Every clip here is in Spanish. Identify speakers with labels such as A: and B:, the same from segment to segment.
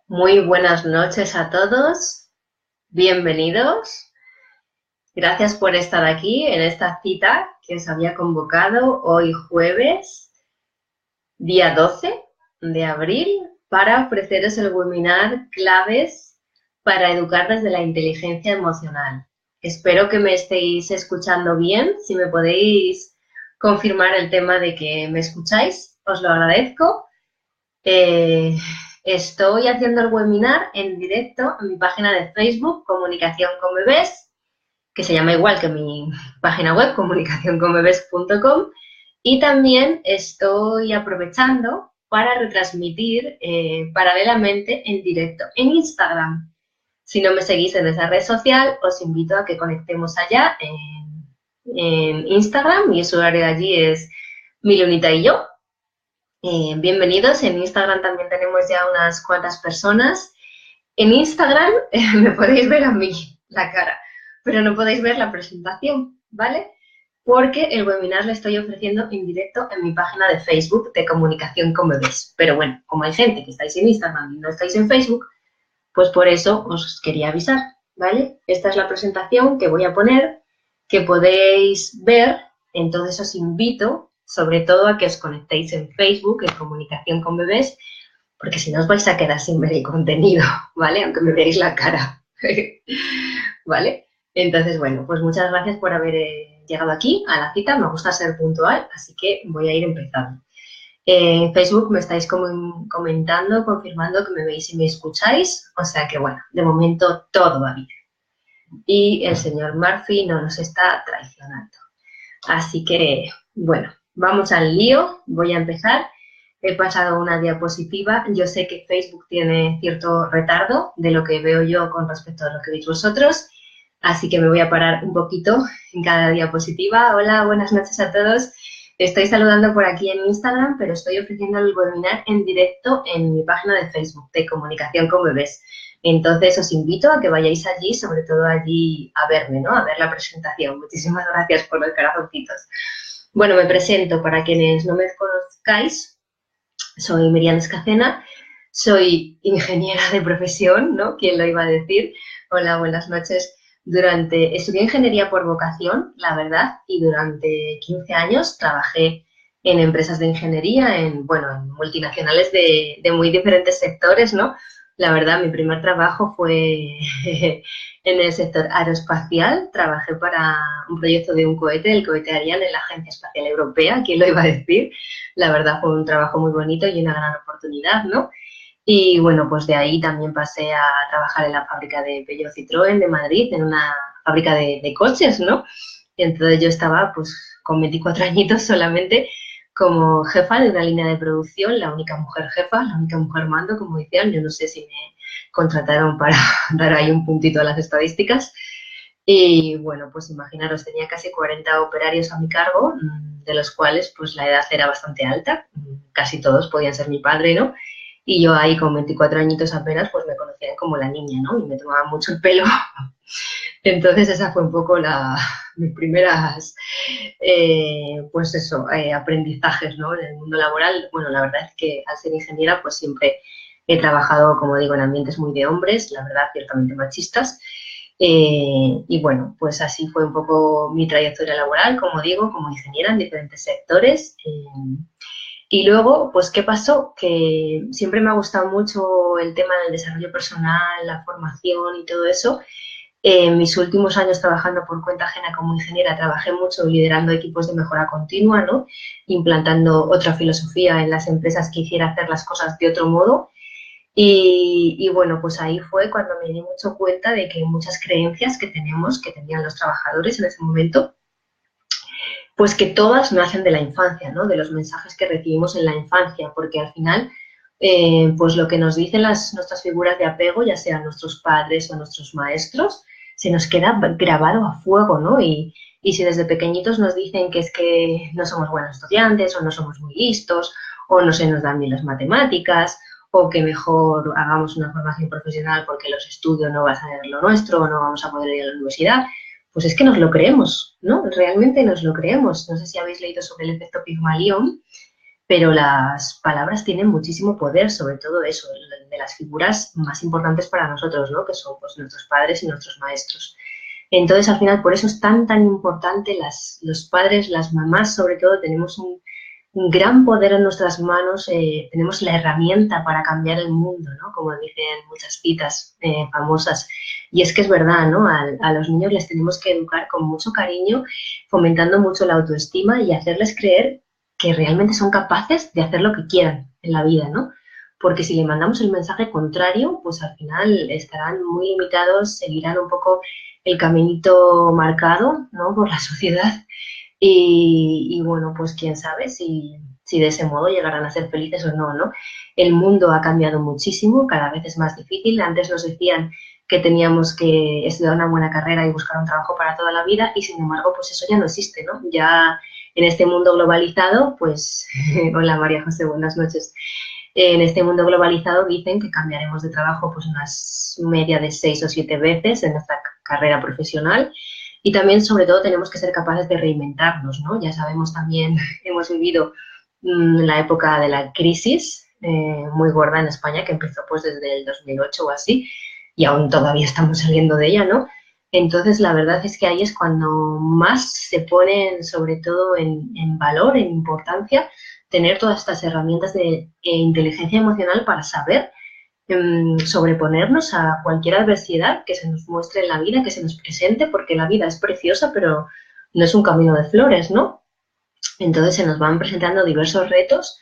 A: Muy buenas noches a todos, bienvenidos. Gracias por estar aquí en esta cita que os había convocado hoy jueves, día 12 de abril, para ofreceros el webinar Claves para educar desde la inteligencia emocional. Espero que me estéis escuchando bien. Si me podéis confirmar el tema de que me escucháis, os lo agradezco. Estoy haciendo el webinar en directo en mi página de Facebook, Comunicación con Bebés, que se llama igual que mi página web, comunicacionconbebes.com, y también estoy aprovechando para retransmitir paralelamente en directo en Instagram. Si no me seguís en esa red social, os invito a que conectemos allá en Instagram. Mi usuario de allí es Milunita y yo. Bienvenidos. En Instagram también tenemos ya unas cuantas personas. En Instagram me podéis ver a mí la cara, pero no podéis ver la presentación, ¿vale? Porque el webinar le estoy ofreciendo en directo en mi página de Facebook de Comunicación con Bebés. Pero bueno, como hay gente que estáis en Instagram y no estáis en Facebook, pues por eso os quería avisar, ¿vale? Esta es la presentación que voy a poner, que podéis ver. Entonces os invito sobre todo a que os conectéis en Facebook, en Comunicación con Bebés, porque si no os vais a quedar sin ver el contenido, ¿vale? Aunque me veáis la cara, ¿vale? Entonces, bueno, pues muchas gracias por haber llegado aquí a la cita. Me gusta ser puntual, así que voy a ir empezando. En Facebook me estáis comentando, confirmando que me veis y me escucháis, o sea que, bueno, de momento todo va bien. Y el señor Murphy no nos está traicionando. Así que, bueno, vamos al lío. Voy a empezar. He pasado una diapositiva. Yo sé que Facebook tiene cierto retardo de lo que veo yo con respecto a lo que veis vosotros, así que me voy a parar un poquito en cada diapositiva. Hola, buenas noches a todos. Estoy saludando por aquí en Instagram, pero estoy ofreciendo el webinar en directo en mi página de Facebook de Comunicación con Bebés. Entonces os invito a que vayáis allí, sobre todo allí a verme, ¿no? A ver la presentación. Muchísimas gracias por los corazoncitos. Bueno, me presento para quienes no me conozcáis. Soy Miriam Escacena, soy ingeniera de profesión, ¿no? ¿Quién lo iba a decir? Hola, buenas noches. Estudié ingeniería por vocación, la verdad, y durante 15 años trabajé en empresas de ingeniería, en multinacionales de muy diferentes sectores, ¿no? La verdad, mi primer trabajo fue en el sector aeroespacial. Trabajé para un proyecto de un cohete, el cohete Ariane, en la Agencia Espacial Europea. ¿Quién lo iba a decir? La verdad, fue un trabajo muy bonito y una gran oportunidad, ¿no? Y bueno, pues de ahí también pasé a trabajar en la fábrica de Peugeot Citroën de Madrid, en una fábrica de coches, ¿no? Y entonces yo estaba pues con 24 añitos solamente como jefa de una línea de producción, la única mujer jefa, la única mujer mando, como decían. Yo no sé si me contrataron para dar ahí un puntito a las estadísticas. Y bueno, pues imaginaros, tenía casi 40 operarios a mi cargo, de los cuales pues la edad era bastante alta, casi todos podían ser mi padre, ¿no? Y yo ahí con 24 añitos apenas pues me conocían como la niña, ¿no? Y me tomaban mucho el pelo. Entonces esa fue un poco mis primeras, aprendizajes, ¿no? En el mundo laboral. Bueno, la verdad es que al ser ingeniera pues siempre he trabajado, como digo, en ambientes muy de hombres, la verdad, ciertamente machistas. Y bueno, pues así fue un poco mi trayectoria laboral, como digo, como ingeniera en diferentes sectores. Y luego, pues, ¿qué pasó? Que siempre me ha gustado mucho el tema del desarrollo personal, la formación y todo eso. En mis últimos años trabajando por cuenta ajena como ingeniera, trabajé mucho liderando equipos de mejora continua, ¿no? Implantando otra filosofía en las empresas que hiciera hacer las cosas de otro modo. Y bueno, pues ahí fue cuando me di mucho cuenta de que muchas creencias que tenemos, que tenían los trabajadores en ese momento, pues que todas nacen de la infancia, ¿no? De los mensajes que recibimos en la infancia, porque al final pues lo que nos dicen nuestras figuras de apego, ya sean nuestros padres o nuestros maestros, se nos queda grabado a fuego, ¿no? Y si desde pequeñitos nos dicen que es que no somos buenos estudiantes o no somos muy listos o no se nos dan bien las matemáticas o que mejor hagamos una formación profesional porque los estudios no va a ser lo nuestro o no vamos a poder ir a la universidad, pues es que nos lo creemos, ¿no? Realmente nos lo creemos. No sé si habéis leído sobre el efecto Pigmalión, pero las palabras tienen muchísimo poder, sobre todo eso, de las figuras más importantes para nosotros, ¿no? Que son pues, nuestros padres y nuestros maestros. Entonces, al final, por eso es tan importante los padres, las mamás, sobre todo, tenemos un gran poder en nuestras manos, tenemos la herramienta para cambiar el mundo, ¿no? Como dicen muchas citas famosas. Y es que es verdad, ¿no? A los niños les tenemos que educar con mucho cariño, fomentando mucho la autoestima y hacerles creer que realmente son capaces de hacer lo que quieran en la vida, ¿no? Porque si le mandamos el mensaje contrario, pues al final estarán muy limitados, seguirán un poco el caminito marcado, ¿no? Por la sociedad y bueno, pues quién sabe si de ese modo llegarán a ser felices o no, ¿no? El mundo ha cambiado muchísimo, cada vez es más difícil. Antes nos decían que teníamos que estudiar una buena carrera y buscar un trabajo para toda la vida y sin embargo, pues eso ya no existe, ¿no? Ya en este mundo globalizado, pues, hola María José, buenas noches. En este mundo globalizado dicen que cambiaremos de trabajo pues unas media de 6 o 7 veces en nuestra carrera profesional y también sobre todo tenemos que ser capaces de reinventarnos, ¿no? Ya sabemos también, hemos vivido la época de la crisis muy gorda en España que empezó pues desde el 2008 o así y aún todavía estamos saliendo de ella, ¿no? Entonces, la verdad es que ahí es cuando más se ponen, sobre todo en valor, en importancia, tener todas estas herramientas de inteligencia emocional para saber sobreponernos a cualquier adversidad que se nos muestre en la vida, que se nos presente, porque la vida es preciosa, pero no es un camino de flores, ¿no? Entonces se nos van presentando diversos retos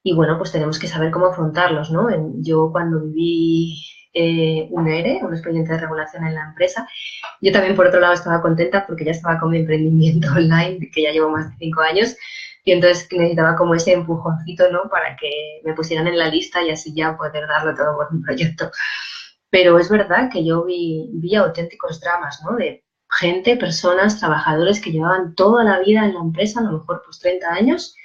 A: y bueno, pues tenemos que saber cómo afrontarlos, ¿no? Yo cuando viví un ERE, un expediente de regulación en la empresa, yo también por otro lado estaba contenta porque ya estaba con mi emprendimiento online, que ya llevo más de 5 años, y entonces necesitaba como ese empujoncito, ¿no? Para que me pusieran en la lista y así ya poder darlo todo por mi proyecto. Pero es verdad que yo vi auténticos dramas, ¿no? De gente, personas, trabajadores que llevaban toda la vida en la empresa, a lo mejor pues 30 años,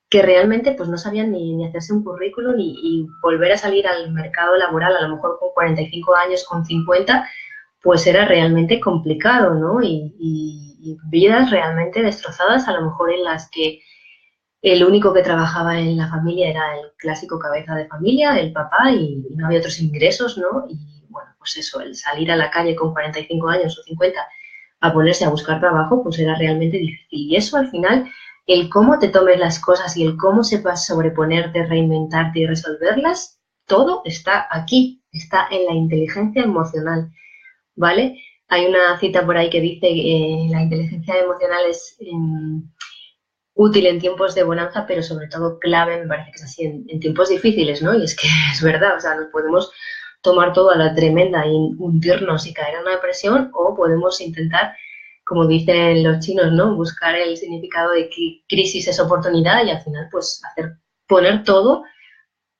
A: que realmente pues no sabían ni hacerse un currículum y volver a salir al mercado laboral, a lo mejor con 45 años, con 50, pues era realmente complicado, ¿no? Y vidas realmente destrozadas, a lo mejor en las que el único que trabajaba en la familia era el clásico cabeza de familia, el papá, y no había otros ingresos, ¿no? Y bueno, pues eso, el salir a la calle con 45 años o 50 a ponerse a buscar trabajo, pues era realmente difícil. Y eso al final, el cómo te tomes las cosas y el cómo sepas sobreponerte, reinventarte y resolverlas, todo está aquí, está en la inteligencia emocional, ¿vale? Hay una cita por ahí que dice que la inteligencia emocional es útil en tiempos de bonanza, pero sobre todo clave, me parece que es así, en tiempos difíciles, ¿no? Y es que es verdad, o sea, nos podemos tomar todo a la tremenda y hundirnos y caer en una depresión o podemos intentar, como dicen los chinos, ¿no? Buscar el significado de que crisis es oportunidad y al final, pues, poner todo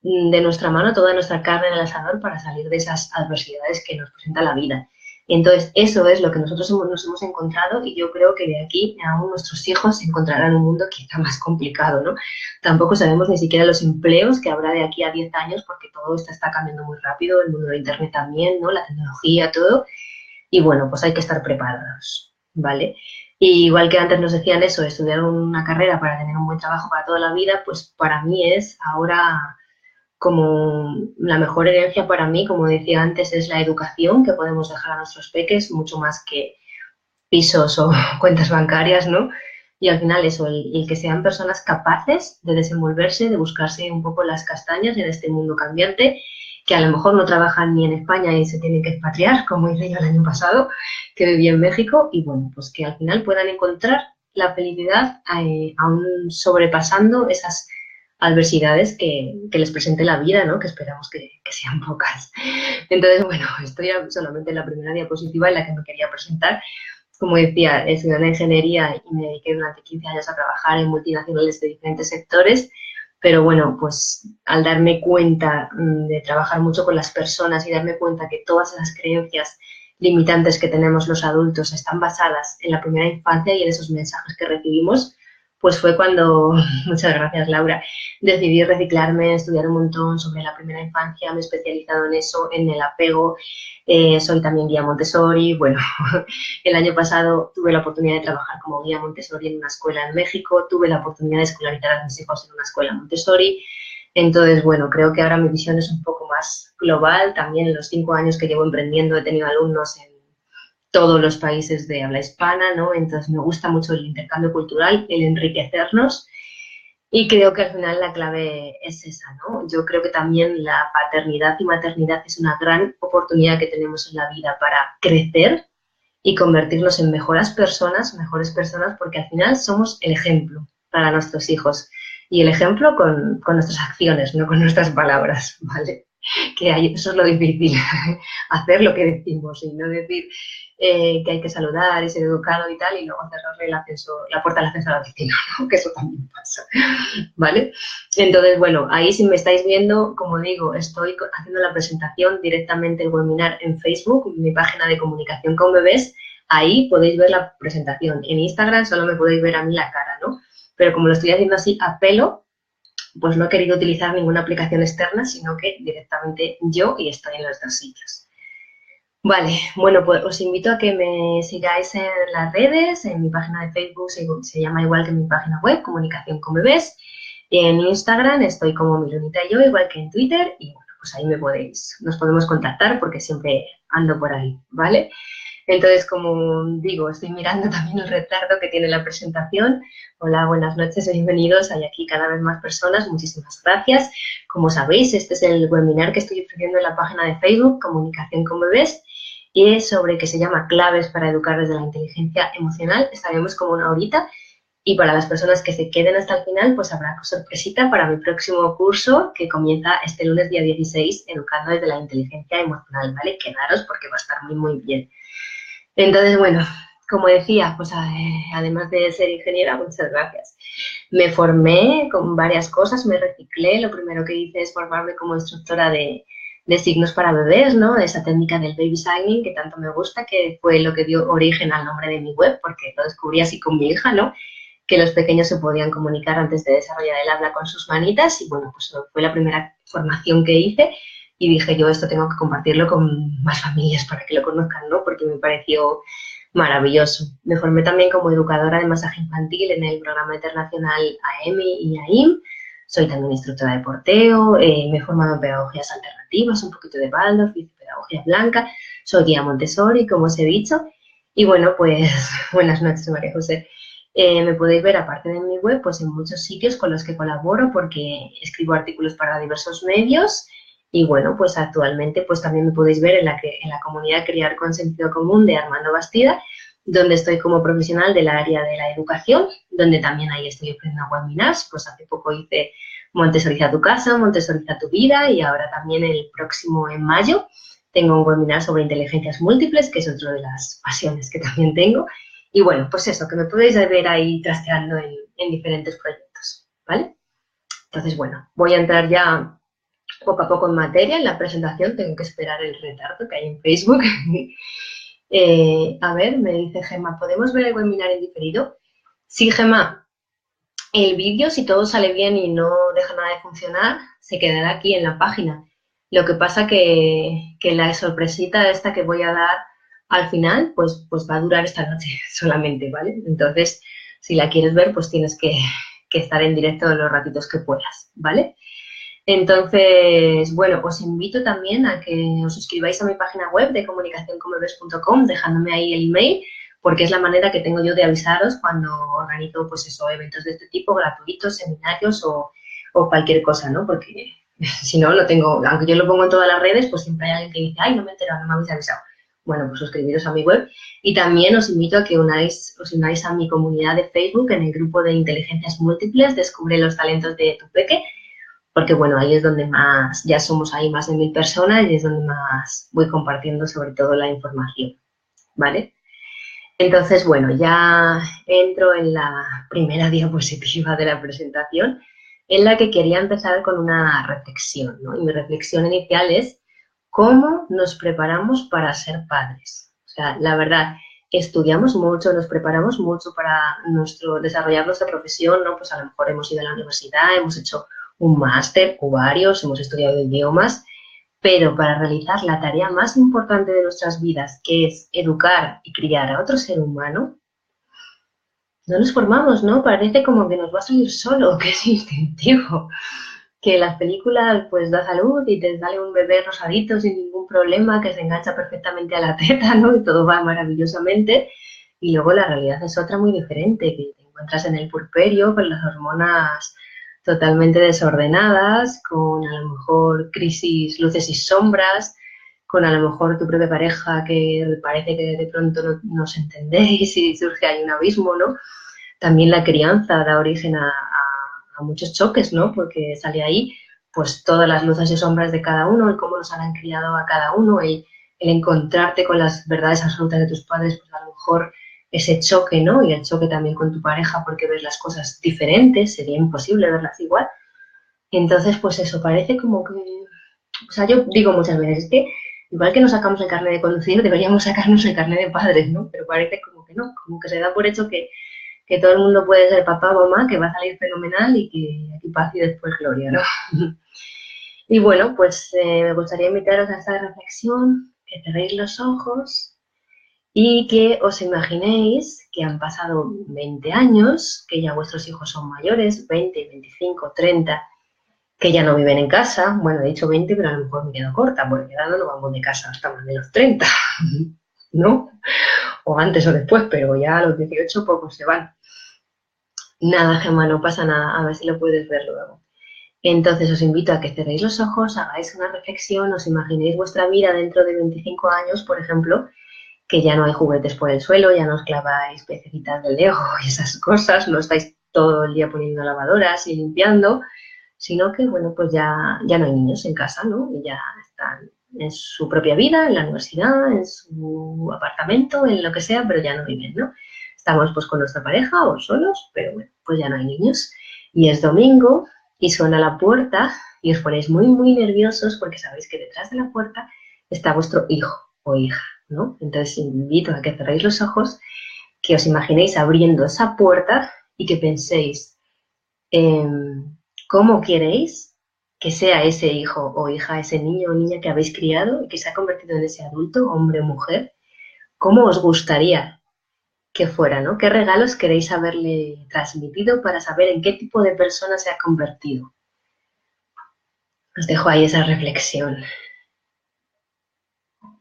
A: de nuestra mano, toda nuestra carne en el asador para salir de esas adversidades que nos presenta la vida. Entonces, eso es lo que nosotros nos hemos encontrado y yo creo que de aquí aún nuestros hijos encontrarán un mundo quizá más complicado, ¿no? Tampoco sabemos ni siquiera los empleos que habrá de aquí a 10 años porque todo esto está cambiando muy rápido, el mundo de Internet también, ¿no? La tecnología, todo. Y bueno, pues hay que estar preparados, ¿vale? Y igual que antes nos decían eso, estudiar una carrera para tener un buen trabajo para toda la vida, pues para mí es ahora como la mejor herencia para mí, como decía antes, es la educación que podemos dejar a nuestros peques, mucho más que pisos o cuentas bancarias, ¿no? Y al final eso, el que sean personas capaces de desenvolverse, de buscarse un poco las castañas en este mundo cambiante, que a lo mejor no trabajan ni en España y se tienen que expatriar, como hice yo el año pasado, que viví en México, y bueno, pues que al final puedan encontrar la felicidad aún sobrepasando esas adversidades que les presente la vida, ¿no? Que esperamos que sean pocas. Entonces, bueno, estoy solamente en la primera diapositiva en la que me quería presentar. Como decía, estudié una ingeniería y me dediqué durante 15 años a trabajar en multinacionales de diferentes sectores pero bueno, pues al darme cuenta de trabajar mucho con las personas y darme cuenta que todas esas creencias limitantes que tenemos los adultos están basadas en la primera infancia y en esos mensajes que recibimos, pues fue cuando, muchas gracias Laura, decidí reciclarme, estudiar un montón sobre la primera infancia, me he especializado en eso, en el apego, soy también guía Montessori, bueno, el año pasado tuve la oportunidad de trabajar como guía Montessori en una escuela en México, tuve la oportunidad de escolarizar a mis hijos en una escuela Montessori, entonces, bueno, creo que ahora mi visión es un poco más global, también en los 5 años que llevo emprendiendo he tenido alumnos en todos los países de habla hispana, ¿no? Entonces me gusta mucho el intercambio cultural, el enriquecernos y creo que al final la clave es esa, ¿no? Yo creo que también la paternidad y maternidad es una gran oportunidad que tenemos en la vida para crecer y convertirnos en mejores personas, porque al final somos el ejemplo para nuestros hijos. Y el ejemplo con nuestras acciones, no con nuestras palabras, ¿vale? Eso es lo difícil, hacer lo que decimos y no decir que hay que saludar y ser educado y tal, y luego cerrarle la puerta al ascensor a la oficina, ¿no? Que eso también pasa, ¿vale? Entonces, bueno, ahí si me estáis viendo, como digo, estoy haciendo la presentación directamente el webinar en Facebook, mi página de comunicación con bebés, ahí podéis ver la presentación. En Instagram solo me podéis ver a mí la cara, ¿no? Pero como lo estoy haciendo así a pelo, pues no he querido utilizar ninguna aplicación externa, sino que directamente yo y estoy en los dos sitios. Vale, bueno, pues os invito a que me sigáis en las redes, en mi página de Facebook se llama igual que mi página web, Comunicación con Bebés. En Instagram estoy como Milunita y yo, igual que en Twitter, y bueno, pues ahí nos podemos contactar porque siempre ando por ahí, ¿vale? Entonces, como digo, estoy mirando también el retardo que tiene la presentación. Hola, buenas noches, bienvenidos. Hay aquí cada vez más personas, muchísimas gracias. Como sabéis, este es el webinar que estoy ofreciendo en la página de Facebook, Comunicación con Bebés, y es sobre que se llama Claves para educar desde la inteligencia emocional. Estaremos como una horita. Y para las personas que se queden hasta el final, pues habrá sorpresita para mi próximo curso que comienza este lunes día 16, Educando desde la inteligencia emocional, ¿vale? Quedaros porque va a estar muy, muy bien. Entonces, bueno, como decía, pues además de ser ingeniera, muchas gracias. Me formé con varias cosas, me reciclé. Lo primero que hice es formarme como instructora de signos para bebés, ¿no? Esa técnica del baby signing que tanto me gusta, que fue lo que dio origen al nombre de mi web, porque lo descubrí así con mi hija, ¿no? Que los pequeños se podían comunicar antes de desarrollar el habla con sus manitas y bueno, pues fue la primera formación que hice y dije yo esto tengo que compartirlo con más familias para que lo conozcan, ¿no? Porque me pareció maravilloso. Me formé también como educadora de masaje infantil en el programa internacional AEMI y AIM. Soy también instructora de porteo, me he formado en pedagogías alternativas, un poquito de Waldorf, hice pedagogía blanca, soy guía Montessori, como os he dicho. Y bueno, pues buenas noches, María José. Me podéis ver, aparte de mi web, pues en muchos sitios con los que colaboro porque escribo artículos para diversos medios y bueno, pues actualmente pues también me podéis ver en la comunidad Criar con Sentido Común de Armando Bastida, donde estoy como profesional del área de la educación, donde también ahí estoy ofreciendo webinars, pues hace poco hice Montessoriza tu casa, Montessoriza tu vida y ahora también el próximo en mayo tengo un webinar sobre inteligencias múltiples, que es otra de las pasiones que también tengo. Y bueno, pues eso, que me podéis ver ahí trasteando en diferentes proyectos, ¿vale? Entonces, bueno, voy a entrar ya poco a poco en materia. En la presentación tengo que esperar el retardo que hay en Facebook. A ver, me dice Gemma, ¿podemos ver el webinar en diferido? Sí, Gemma, el vídeo, si todo sale bien y no deja nada de funcionar, se quedará aquí en la página. Lo que pasa que la sorpresita esta que voy a dar al final, pues va a durar esta noche solamente, ¿vale? Entonces, si la quieres ver, pues tienes que estar en directo los ratitos que puedas, ¿vale? Entonces, bueno, os invito también a que os suscribáis a mi página web de comunicacionconbebes.com, dejándome ahí el email, porque es la manera que tengo yo de avisaros cuando organizo, pues eso, eventos de este tipo, gratuitos, seminarios o cualquier cosa, ¿no? Porque si no, lo tengo, aunque yo lo pongo en todas las redes, pues siempre hay alguien que dice, ay, no me he enterado, no me habéis avisado. Bueno, pues suscribiros a mi web y también os invito a que os unáis a mi comunidad de Facebook en el grupo de inteligencias múltiples, descubre los talentos de tu peque, porque bueno, ahí es donde más, ya somos ahí más de 1000 personas y es donde más voy compartiendo sobre todo la información, ¿vale? Entonces, bueno, ya entro en la primera diapositiva de la presentación. en la que quería empezar con una reflexión, ¿no? Y mi reflexión inicial es cómo nos preparamos para ser padres. O sea, la verdad, estudiamos mucho, nos preparamos mucho para desarrollar nuestra profesión, ¿no? Pues a lo mejor hemos ido a la universidad, hemos hecho un máster o varios, hemos estudiado idiomas, pero para realizar la tarea más importante de nuestras vidas, que es educar y criar a otro ser humano, no nos formamos, ¿no? Parece como que nos va a salir solo, que es instintivo. Que las películas pues da salud y te sale un bebé rosadito sin ningún problema, que se engancha perfectamente a la teta, ¿no? Y todo va maravillosamente. Y luego la realidad es otra muy diferente, que te encuentras en el puerperio con las hormonas totalmente desordenadas, con a lo mejor crisis, luces y sombras, con a lo mejor tu propia pareja que parece que de pronto no os entendéis y surge ahí un abismo, ¿no? También la crianza da origen a muchos choques, ¿no? Porque sale ahí pues todas las luces y sombras de cada uno, el cómo nos han criado a cada uno, el encontrarte con las verdades absolutas de tus padres, pues a lo mejor ese choque, ¿no? Y el choque también con tu pareja porque ves las cosas diferentes, sería imposible verlas igual. Y entonces, pues eso, parece como que... O sea, yo digo muchas veces, es que igual que nos sacamos el carnet de conducir, deberíamos sacarnos el carnet de padres, ¿no? Pero parece como que no, como que se da por hecho que todo el mundo puede ser papá o mamá, que va a salir fenomenal y que aquí paz y después gloria, ¿no? Y bueno, pues me gustaría invitaros a esta reflexión, que cerréis los ojos y que os imaginéis que han pasado 20 años, que ya vuestros hijos son mayores, 20, 25, 30, que ya no viven en casa. Bueno, he dicho 20, pero a lo mejor me quedo corta, porque ahora no vamos de casa hasta más de los 30, ¿no? O antes o después, pero ya a los 18 pocos se van. Nada, Gemma, no pasa nada, a ver si lo puedes ver luego. Entonces os invito a que cerréis los ojos, hagáis una reflexión, os imaginéis vuestra vida dentro de 25 años, por ejemplo, que ya no hay juguetes por el suelo, ya no os claváis pececitas de Lego y esas cosas, no estáis todo el día poniendo lavadoras y limpiando, sino que, bueno, pues ya no hay niños en casa, ¿no? Y ya están en su propia vida, en la universidad, en su apartamento, en lo que sea, pero ya no viven, ¿no? Estamos pues con nuestra pareja o solos, pero bueno, pues ya no hay niños. Y es domingo y suena la puerta y os ponéis muy, muy nerviosos porque sabéis que detrás de la puerta está vuestro hijo o hija, ¿no? Entonces invito a que cerréis los ojos, que os imaginéis abriendo esa puerta y que penséis cómo queréis que sea ese hijo o hija, ese niño o niña que habéis criado y que se ha convertido en ese adulto, hombre o mujer. ¿Cómo os gustaría que fuera, ¿no? ¿Qué regalos queréis haberle transmitido para saber en qué tipo de persona se ha convertido? Os dejo ahí esa reflexión.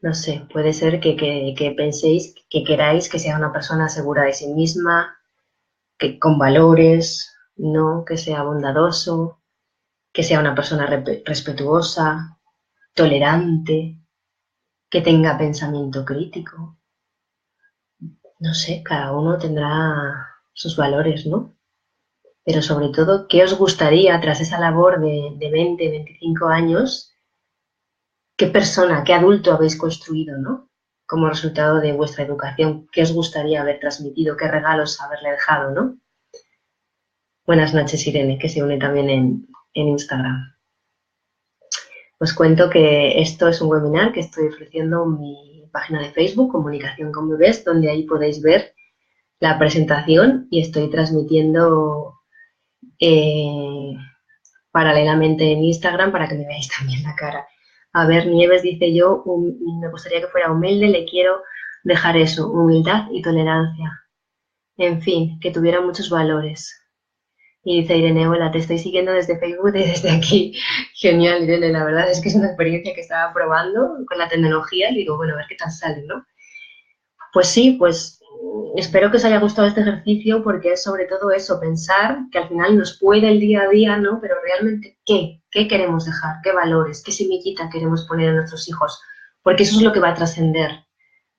A: No sé, puede ser que penséis que queráis que sea una persona segura de sí misma, que con valores, no que sea bondadoso, que sea una persona respetuosa, tolerante, que tenga pensamiento crítico. No sé, cada uno tendrá sus valores, ¿no? Pero sobre todo, ¿qué os gustaría tras esa labor de 20, 25 años? ¿Qué persona, qué adulto habéis construido, ¿no? Como resultado de vuestra educación, ¿qué os gustaría haber transmitido? ¿Qué regalos haberle dejado, ¿no? Buenas noches, Irene, que se une también en Instagram. Os cuento que esto es un webinar que estoy ofreciendo en mi página de Facebook, Comunicación con Bebés, donde ahí podéis ver la presentación y estoy transmitiendo paralelamente en Instagram para que me veáis también la cara. A ver, Nieves dice yo, me gustaría que fuera humilde, le quiero dejar eso, humildad y tolerancia. En fin, que tuviera muchos valores. Y dice Irene, hola, te estoy siguiendo desde Facebook y desde aquí. Genial, Irene, la verdad es que es una experiencia que estaba probando con la tecnología y digo, bueno, a ver qué tal sale, ¿no? Pues sí, pues espero que os haya gustado este ejercicio porque es sobre todo eso, pensar que al final nos puede el día a día, ¿no? Pero realmente, ¿qué? ¿Qué queremos dejar? ¿Qué valores? ¿Qué semillita queremos poner a nuestros hijos? Porque eso es lo que va a trascender,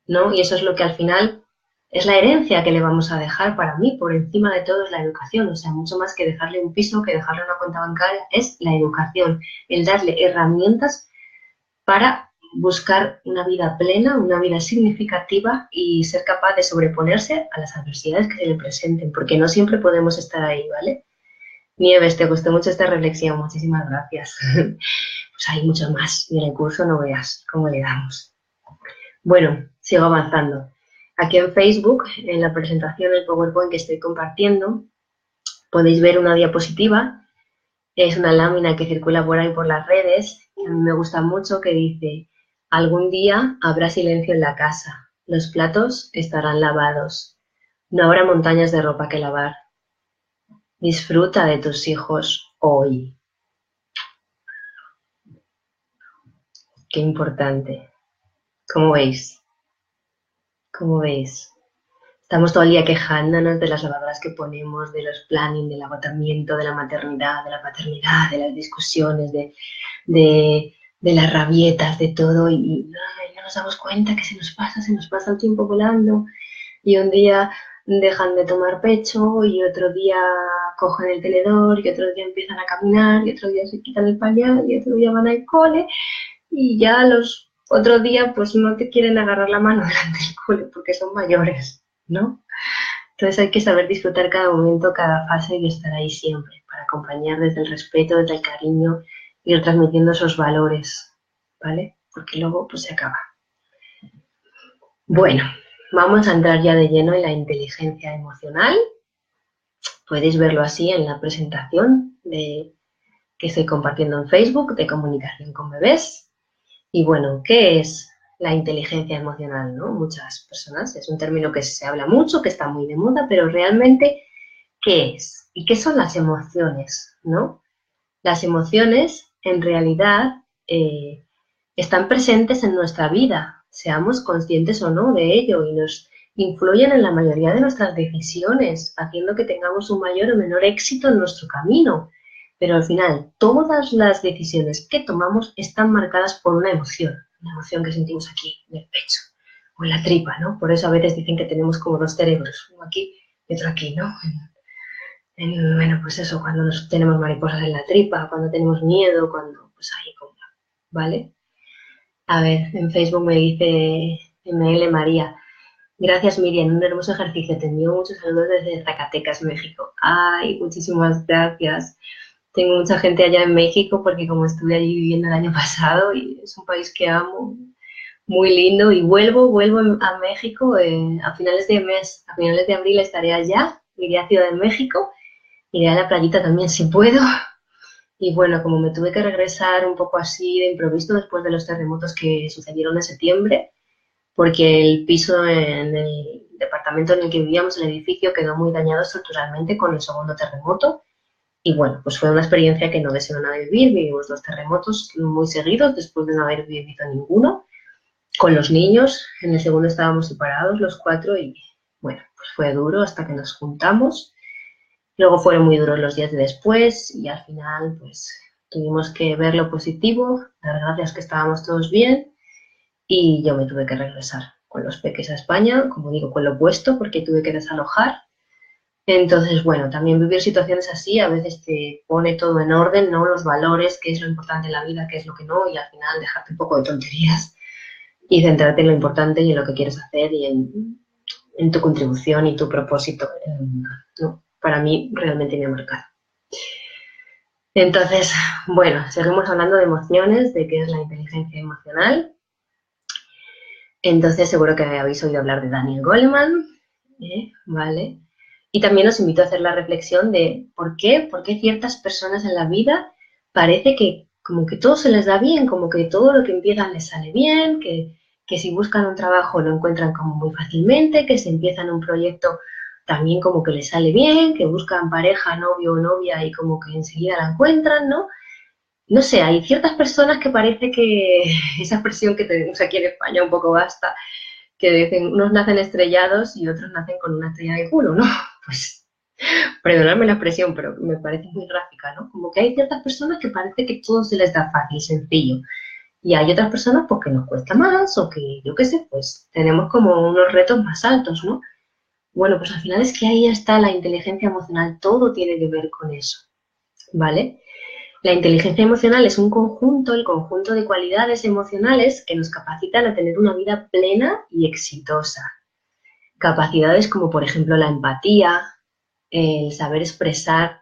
A: ¿no? Y eso es lo que al final es la herencia que le vamos a dejar. Para mí, por encima de todo, es la educación. O sea, mucho más que dejarle un piso, que dejarle una cuenta bancaria, es la educación, el darle herramientas para buscar una vida plena, una vida significativa y ser capaz de sobreponerse a las adversidades que se le presenten, porque no siempre podemos estar ahí, ¿vale? Nieves, te gustó mucho esta reflexión, muchísimas gracias. Pues hay mucho más y en el curso no veas cómo le damos. Bueno, sigo avanzando. Aquí en Facebook, en la presentación del PowerPoint que estoy compartiendo, podéis ver una diapositiva. Es una lámina que circula por ahí por las redes, que a mí me gusta mucho, que dice: algún día habrá silencio en la casa, los platos estarán lavados, no habrá montañas de ropa que lavar. Disfruta de tus hijos hoy. Qué importante. ¿Cómo veis? ¿Cómo veis? Estamos todo el día quejándonos de las lavadoras que ponemos, de los planning, del agotamiento, de la maternidad, de la paternidad, de las discusiones, de las rabietas, de todo, y no nos damos cuenta que se nos pasa el tiempo volando, y un día dejan de tomar pecho, y otro día cogen el tenedor, y otro día empiezan a caminar, y otro día se quitan el pañal, y otro día van al cole, y ya los otros días pues no te quieren agarrar la mano delante del cole porque son mayores, ¿no? Entonces hay que saber disfrutar cada momento, cada fase y estar ahí siempre para acompañar desde el respeto, desde el cariño, ir transmitiendo esos valores, ¿vale? Porque luego pues se acaba. Bueno, vamos a entrar ya de lleno en la inteligencia emocional. Podéis verlo así en la presentación que estoy compartiendo en Facebook de Comunicación con Bebés. Y bueno, ¿qué es la inteligencia emocional, no? Muchas personas, es un término que se habla mucho, que está muy de moda, pero realmente, ¿qué es? ¿Y qué son las emociones, no? Las emociones, en realidad, están presentes en nuestra vida, seamos conscientes o no de ello, y nos influyen en la mayoría de nuestras decisiones, haciendo que tengamos un mayor o menor éxito en nuestro camino. Pero al final, todas las decisiones que tomamos están marcadas por una emoción que sentimos aquí, en el pecho, o en la tripa, ¿no? Por eso a veces dicen que tenemos como dos cerebros, uno aquí y otro aquí, ¿no? Bueno, pues eso, cuando tenemos mariposas en la tripa, cuando tenemos miedo, cuando, pues ahí, como, ¿vale? A ver, en Facebook me dice ML María: gracias, Miriam, un hermoso ejercicio. Te envío muchos saludos desde Zacatecas, México. Ay, muchísimas gracias. Tengo mucha gente allá en México porque como estuve allí viviendo el año pasado y es un país que amo, muy lindo, y vuelvo a México a finales de mes, a finales de abril estaré allá, iré a Ciudad de México, iré a la playita también si puedo. Y bueno, como me tuve que regresar un poco así de improviso después de los terremotos que sucedieron en septiembre, porque el piso en el departamento en el que vivíamos, el edificio, quedó muy dañado estructuralmente con el segundo terremoto. Y bueno, pues fue una experiencia que no deseo nada vivir. Vivimos dos terremotos muy seguidos después de no haber vivido ninguno. Con los niños, en el segundo estábamos separados los cuatro y bueno, pues fue duro hasta que nos juntamos. Luego fueron muy duros los días de después y al final pues tuvimos que ver lo positivo, dar gracias que estábamos todos bien, y yo me tuve que regresar con los peques a España, como digo, con lo opuesto, porque tuve que desalojar. Entonces, bueno, también vivir situaciones así a veces te pone todo en orden, ¿no? Los valores, qué es lo importante en la vida, qué es lo que no, y al final dejarte un poco de tonterías y centrarte en lo importante y en lo que quieres hacer y en tu contribución y tu propósito, ¿no? Para mí realmente me ha marcado. Entonces, bueno, seguimos hablando de emociones, de qué es la inteligencia emocional. Entonces, seguro que habéis oído hablar de Daniel Goleman, ¿vale? Y también os invito a hacer la reflexión de por qué ciertas personas en la vida parece que como que todo se les da bien, como que todo lo que empiezan les sale bien, que si buscan un trabajo lo encuentran como muy fácilmente, que si empiezan un proyecto también como que les sale bien, que buscan pareja, novio o novia y como que enseguida la encuentran, ¿no? No sé, hay ciertas personas que parece que esa expresión que tenemos aquí en España un poco basta, que dicen unos nacen estrellados y otros nacen con una estrella de culo, ¿no? Pues perdonadme la expresión, pero me parece muy gráfica, ¿no? Como que hay ciertas personas que parece que todo se les da fácil, sencillo. Y hay otras personas pues que nos cuesta más o que, yo qué sé, pues tenemos como unos retos más altos, ¿no? Bueno, pues al final es que ahí está la inteligencia emocional, todo tiene que ver con eso, ¿vale? La inteligencia emocional es un conjunto, el conjunto de cualidades emocionales que nos capacitan a tener una vida plena y exitosa. Capacidades como, por ejemplo, la empatía, el saber expresar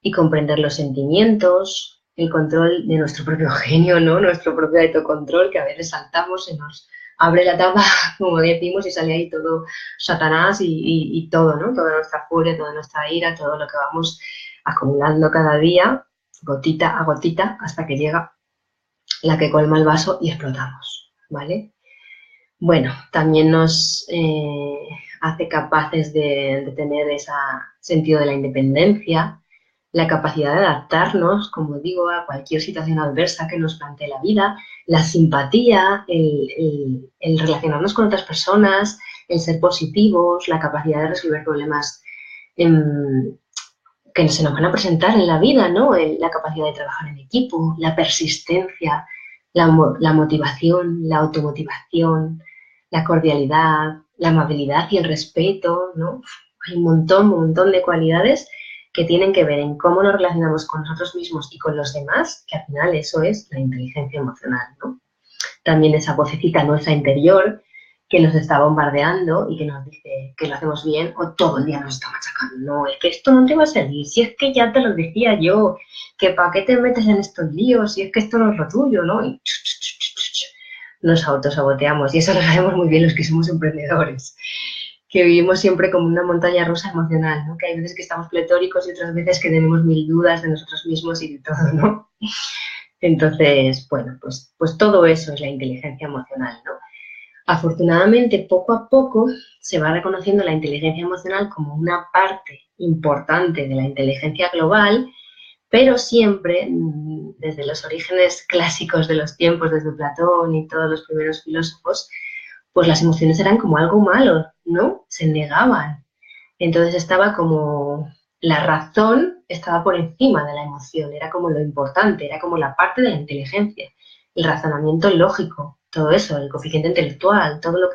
A: y comprender los sentimientos, el control de nuestro propio genio, ¿no? Nuestro propio autocontrol, que a veces saltamos, se nos abre la tapa, como decimos, y sale ahí todo Satanás y todo, ¿no? Toda nuestra furia, toda nuestra ira, todo lo que vamos acumulando cada día, gotita a gotita, hasta que llega la que colma el vaso y explotamos, ¿vale? Bueno, también nos hace capaces de tener ese sentido de la independencia, la capacidad de adaptarnos, como digo, a cualquier situación adversa que nos plantee la vida, la simpatía, el relacionarnos con otras personas, el ser positivos, la capacidad de resolver problemas que se nos van a presentar en la vida, ¿no? La capacidad de trabajar en equipo, la persistencia, la motivación, la automotivación, la cordialidad, la amabilidad y el respeto, ¿no? Hay un montón de cualidades que tienen que ver en cómo nos relacionamos con nosotros mismos y con los demás, que al final eso es la inteligencia emocional, ¿no? También esa vocecita nuestra interior que nos está bombardeando y que nos dice que lo hacemos bien o todo el día nos está machacando. No, es que esto no te va a salir, si es que ya te lo decía yo, que para qué te metes en estos líos, si es que esto no es lo tuyo, ¿no? Y nos autosaboteamos y eso lo sabemos muy bien los que somos emprendedores, que vivimos siempre como una montaña rusa emocional, ¿no? Que hay veces que estamos pletóricos y otras veces que tenemos mil dudas de nosotros mismos y de todo, ¿no? Entonces, bueno, pues todo eso es la inteligencia emocional, ¿no? Afortunadamente, poco a poco se va reconociendo la inteligencia emocional como una parte importante de la inteligencia global, pero siempre, desde los orígenes clásicos de los tiempos, desde Platón y todos los primeros filósofos, pues las emociones eran como algo malo, ¿no? Se negaban. Entonces estaba como la razón estaba por encima de la emoción, era como lo importante, era como la parte de la inteligencia, el razonamiento lógico, todo eso, el coeficiente intelectual, todo lo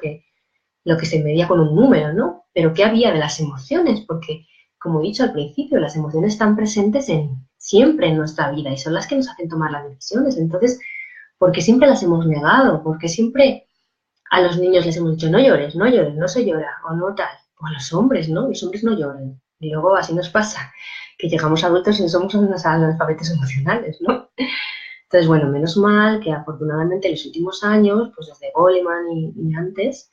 A: que se medía con un número, ¿no? Pero ¿qué había de las emociones? Porque, como he dicho al principio, las emociones están presentes siempre en nuestra vida y son las que nos hacen tomar las decisiones. Entonces, ¿por qué siempre las hemos negado? ¿Por qué siempre a los niños les hemos dicho, no llores, no llores, no se llora, o no tal? O a los hombres, ¿no? Los hombres no lloran. Y luego así nos pasa, que llegamos adultos y no somos unos analfabetos emocionales, ¿no? Entonces, bueno, menos mal que afortunadamente en los últimos años, pues desde Goleman y antes,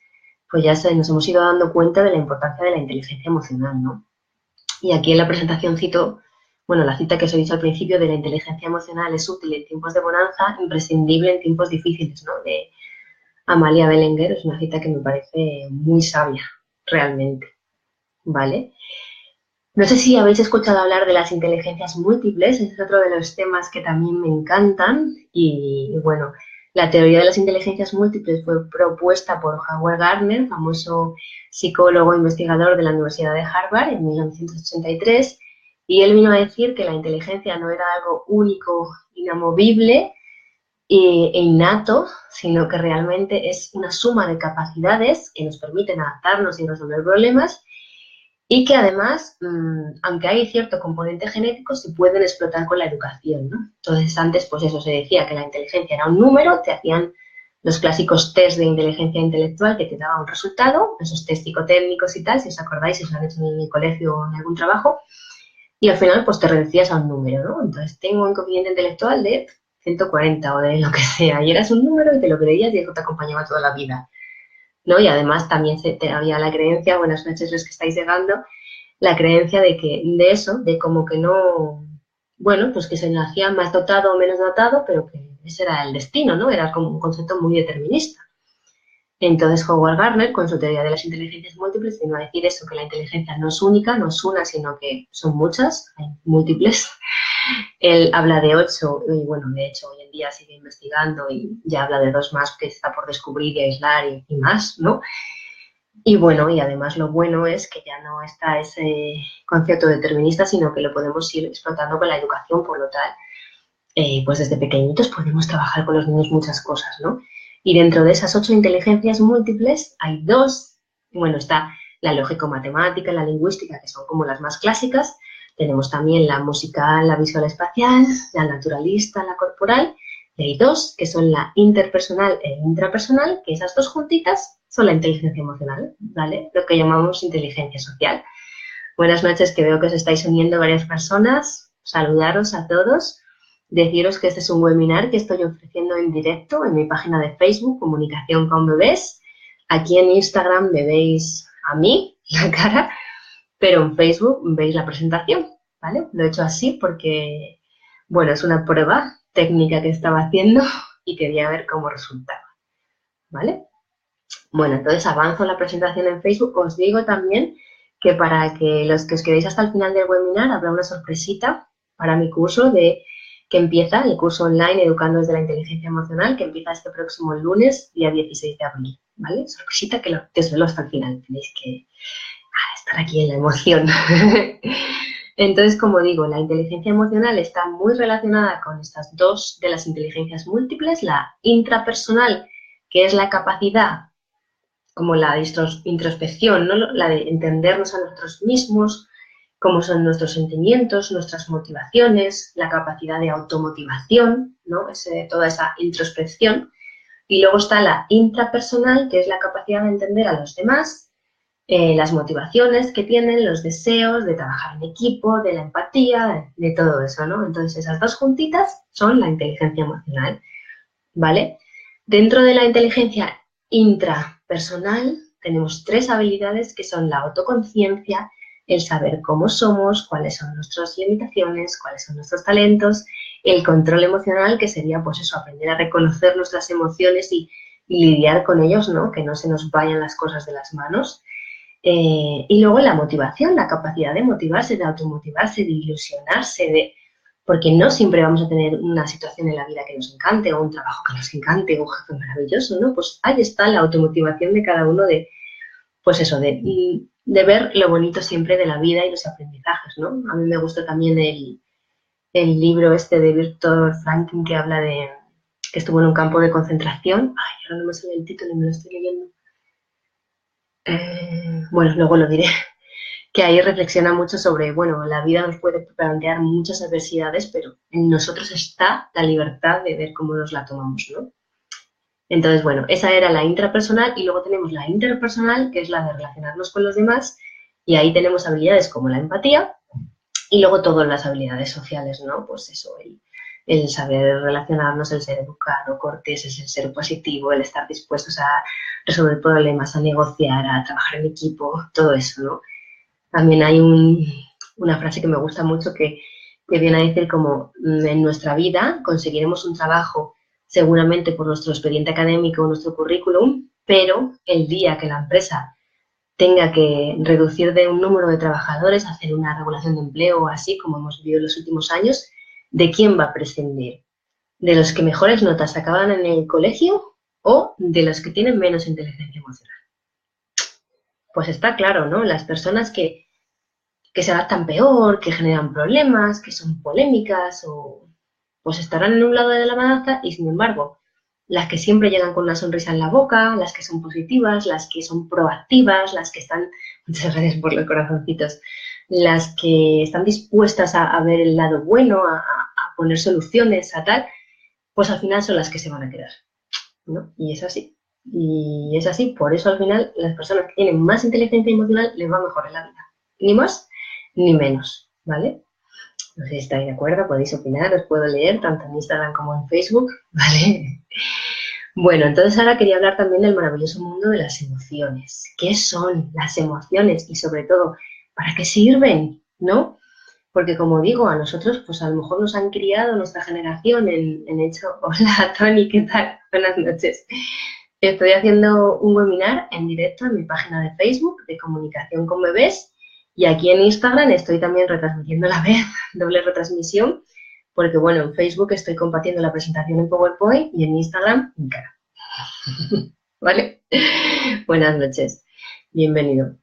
A: pues ya nos hemos ido dando cuenta de la importancia de la inteligencia emocional, ¿no? Y aquí en la presentación cito, bueno, la cita que os he dicho al principio de la inteligencia emocional es útil en tiempos de bonanza, imprescindible en tiempos difíciles, ¿no? De Amalia Belenguer, es una cita que me parece muy sabia, realmente, ¿vale? No sé si habéis escuchado hablar de las inteligencias múltiples, ese es otro de los temas que también me encantan y bueno, la teoría de las inteligencias múltiples fue propuesta por Howard Gardner, famoso psicólogo e investigador de la Universidad de Harvard en 1983, y él vino a decir que la inteligencia no era algo único, inamovible e innato, sino que realmente es una suma de capacidades que nos permiten adaptarnos y resolver problemas y que además, aunque hay cierto componente genético, se pueden explotar con la educación, ¿no? Entonces antes, pues eso se decía que la inteligencia era un número, te hacían los clásicos test de inteligencia intelectual que te daban un resultado, esos test psicotécnicos y tal, si os acordáis, si os han hecho en el colegio o en algún trabajo, y al final pues te reducías a un número, ¿no? Entonces tengo un coeficiente intelectual de 140 o de lo que sea, y eras un número y te lo creías y eso te acompañaba toda la vida, ¿no? Y además también había la creencia, buenas noches los que estáis llegando, la creencia de que de eso, de como que no, bueno, pues que se nacía más dotado o menos dotado, pero que ese era el destino, ¿no? Era como un concepto muy determinista. Entonces Howard Gardner, con su teoría de las inteligencias múltiples, vino a decir eso, que la inteligencia no es única, no es una, sino que son muchas, hay múltiples. Él habla de 8 y bueno, de hecho hoy en día sigue investigando y ya habla de 2 más que está por descubrir y aislar y más, ¿no? Y bueno, y además lo bueno es que ya no está ese concepto determinista, sino que lo podemos ir explotando con la educación, por lo tal, pues desde pequeñitos podemos trabajar con los niños muchas cosas, ¿no? Y dentro de esas 8 inteligencias múltiples hay 2, bueno, está la lógico-matemática, la lingüística, que son como las más clásicas, tenemos también la musical, la visual espacial, la naturalista, la corporal, y hay 2 que son la interpersonal e intrapersonal, que esas 2 juntitas son la inteligencia emocional, ¿vale? Lo que llamamos inteligencia social. Buenas noches, que veo que os estáis uniendo varias personas. saludaros a todos, deciros que este es un webinar que estoy ofreciendo en directo en mi página de Facebook, Comunicación con Bebés. Aquí en Instagram me veis a mí, la cara, pero en Facebook veis la presentación, ¿vale? Lo he hecho así porque, bueno, es una prueba técnica que estaba haciendo y quería ver cómo resultaba, ¿vale? Bueno, entonces avanzo la presentación en Facebook. Os digo también que para que los que os quedéis hasta el final del webinar habrá una sorpresita para mi curso que empieza, el curso online Educando desde la Inteligencia Emocional, que empieza este próximo lunes, día 16 de abril, ¿vale? Sorpresita que lo desvelo hasta el final, tenéis que estar aquí en la emoción. Entonces, como digo, la inteligencia emocional está muy relacionada con estas dos de las inteligencias múltiples, la intrapersonal, que es la capacidad como la introspección, ¿no? La de entendernos a nosotros mismos, cómo son nuestros sentimientos, nuestras motivaciones, la capacidad de automotivación, ¿no? Toda esa introspección. Y luego está la intrapersonal, que es la capacidad de entender a los demás, las motivaciones que tienen, los deseos de trabajar en equipo, de la empatía, de todo eso, ¿no? Entonces, esas dos juntitas son la inteligencia emocional, ¿vale? Dentro de la inteligencia intrapersonal tenemos 3 habilidades que son la autoconciencia, el saber cómo somos, cuáles son nuestras limitaciones, cuáles son nuestros talentos, el control emocional, que sería pues eso, aprender a reconocer nuestras emociones y lidiar con ellos, ¿no? Que no se nos vayan las cosas de las manos. Y luego la motivación, la capacidad de motivarse, de automotivarse, de ilusionarse, porque no siempre vamos a tener una situación en la vida que nos encante o un trabajo que nos encante o un jefe maravilloso, ¿no? Pues ahí está la automotivación de cada uno pues eso, de ver lo bonito siempre de la vida y los aprendizajes, ¿no? A mí me gusta también el libro este de Viktor Frankl que habla que estuvo en un campo de concentración. Ay, ahora no me sale el título y me lo estoy leyendo. Bueno, luego lo diré. Que ahí reflexiona mucho sobre, bueno, la vida nos puede plantear muchas adversidades, pero en nosotros está la libertad de ver cómo nos la tomamos, ¿no? Entonces, bueno, esa era la intrapersonal y luego tenemos la interpersonal, que es la de relacionarnos con los demás, y ahí tenemos habilidades como la empatía y luego todas las habilidades sociales, ¿no? Pues eso, el saber relacionarnos, el ser educado, cortés, el ser positivo, el estar dispuestos a resolver problemas, a negociar, a trabajar en equipo, todo eso, ¿no? También hay una frase que me gusta mucho que viene a decir como en nuestra vida conseguiremos un trabajo seguramente por nuestro expediente académico o nuestro currículum, pero el día que la empresa tenga que reducir de un número de trabajadores, hacer una regulación de empleo o así, como hemos vivido en los últimos años, ¿de quién va a prescindir? ¿De los que mejores notas sacaban en el colegio o de los que tienen menos inteligencia emocional? Pues está claro, ¿no? Las personas que se adaptan peor, que generan problemas, que son polémicas o pues estarán en un lado de la balanza y sin embargo las que siempre llegan con una sonrisa en la boca, las que son positivas, las que son proactivas, las que están, muchas gracias por los corazoncitos, las que están dispuestas a ver el lado bueno, a poner soluciones, a tal, pues al final son las que se van a quedar, ¿no? Y es así. Y es así, por eso al final las personas que tienen más inteligencia emocional les va mejor en la vida. Ni más ni menos, ¿vale? No sé si estáis de acuerdo, podéis opinar, os puedo leer tanto en Instagram como en Facebook, ¿vale? Bueno, entonces ahora quería hablar también del maravilloso mundo de las emociones. ¿Qué son las emociones? Y sobre todo, ¿para qué sirven? ¿No? Porque como digo, a nosotros pues a lo mejor nos han criado nuestra generación en hecho, hola Tony, ¿qué tal? Buenas noches. Estoy haciendo un webinar en directo en mi página de Facebook de Comunicación con Bebés y aquí en Instagram estoy también retransmitiendo a la vez, doble retransmisión, porque bueno, en Facebook estoy compartiendo la presentación en PowerPoint y en Instagram en cara. ¿Vale? Buenas noches, bienvenido.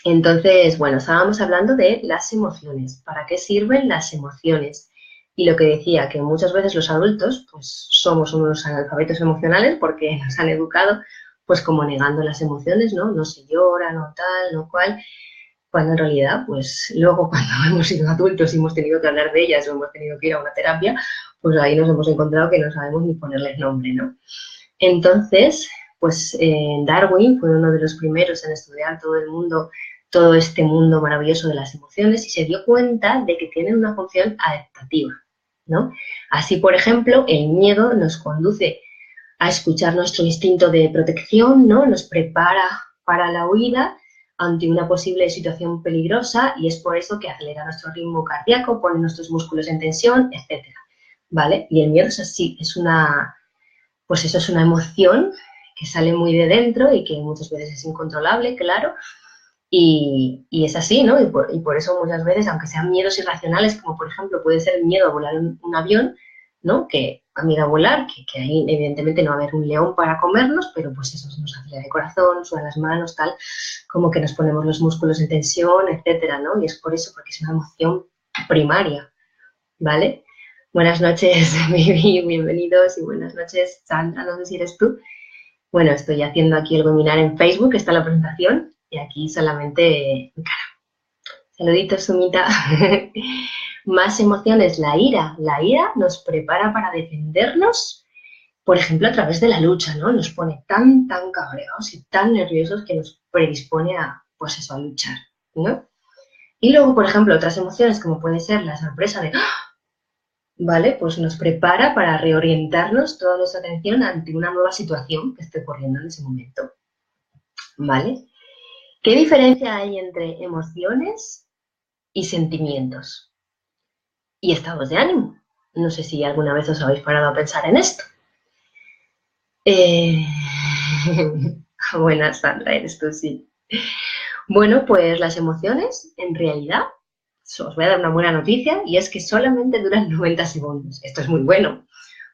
A: Entonces, bueno, estábamos hablando de las emociones. ¿Para qué sirven las emociones? Y lo que decía, que muchas veces los adultos, pues somos unos analfabetos emocionales porque nos han educado, pues como negando las emociones, ¿no? No se llora, no tal, no cual, cuando en realidad, pues luego cuando hemos sido adultos y hemos tenido que hablar de ellas o hemos tenido que ir a una terapia, pues ahí nos hemos encontrado que no sabemos ni ponerles nombre, ¿no? Entonces, pues Darwin fue uno de los primeros en estudiar todo este mundo maravilloso de las emociones y se dio cuenta de que tienen una función adaptativa, ¿no? Así, por ejemplo, el miedo nos conduce a escuchar nuestro instinto de protección, ¿no? Nos prepara para la huida ante una posible situación peligrosa y es por eso que acelera nuestro ritmo cardíaco, pone nuestros músculos en tensión, etcétera, ¿vale? Y el miedo es así, pues eso es una emoción que sale muy de dentro y que muchas veces es incontrolable, claro, y es así, ¿no? Y por eso muchas veces, aunque sean miedos irracionales, como por ejemplo puede ser el miedo a volar un avión, ¿no? Que a mí a volar, que ahí evidentemente no va a haber un león para comernos, pero pues eso nos acelera el corazón, sudan las manos, tal, como que nos ponemos los músculos en tensión, etcétera, ¿no? Y es por eso, porque es una emoción primaria, ¿vale? Buenas noches, Vivi, bienvenidos y buenas noches, Sandra, no sé si eres tú. Bueno, estoy haciendo aquí el webinar en Facebook, está la presentación, y aquí solamente mi cara. Saluditos, Sumita. Más emociones, la ira. La ira nos prepara para defendernos, por ejemplo, a través de la lucha, ¿no? Nos pone tan cabreados y tan nerviosos que nos predispone a, pues eso, a luchar, ¿no? Y luego, por ejemplo, otras emociones como puede ser la sorpresa de ¡ah! ¿Vale? Pues nos prepara para reorientarnos toda nuestra atención ante una nueva situación que esté ocurriendo en ese momento, ¿vale? ¿Qué diferencia hay entre emociones y sentimientos? Y estados de ánimo. No sé si alguna vez os habéis parado a pensar en esto. Buenas, Sandra, eres tú, sí. Bueno, pues las emociones, en realidad, os voy a dar una buena noticia, y es que solamente duran 90 segundos. Esto es muy bueno,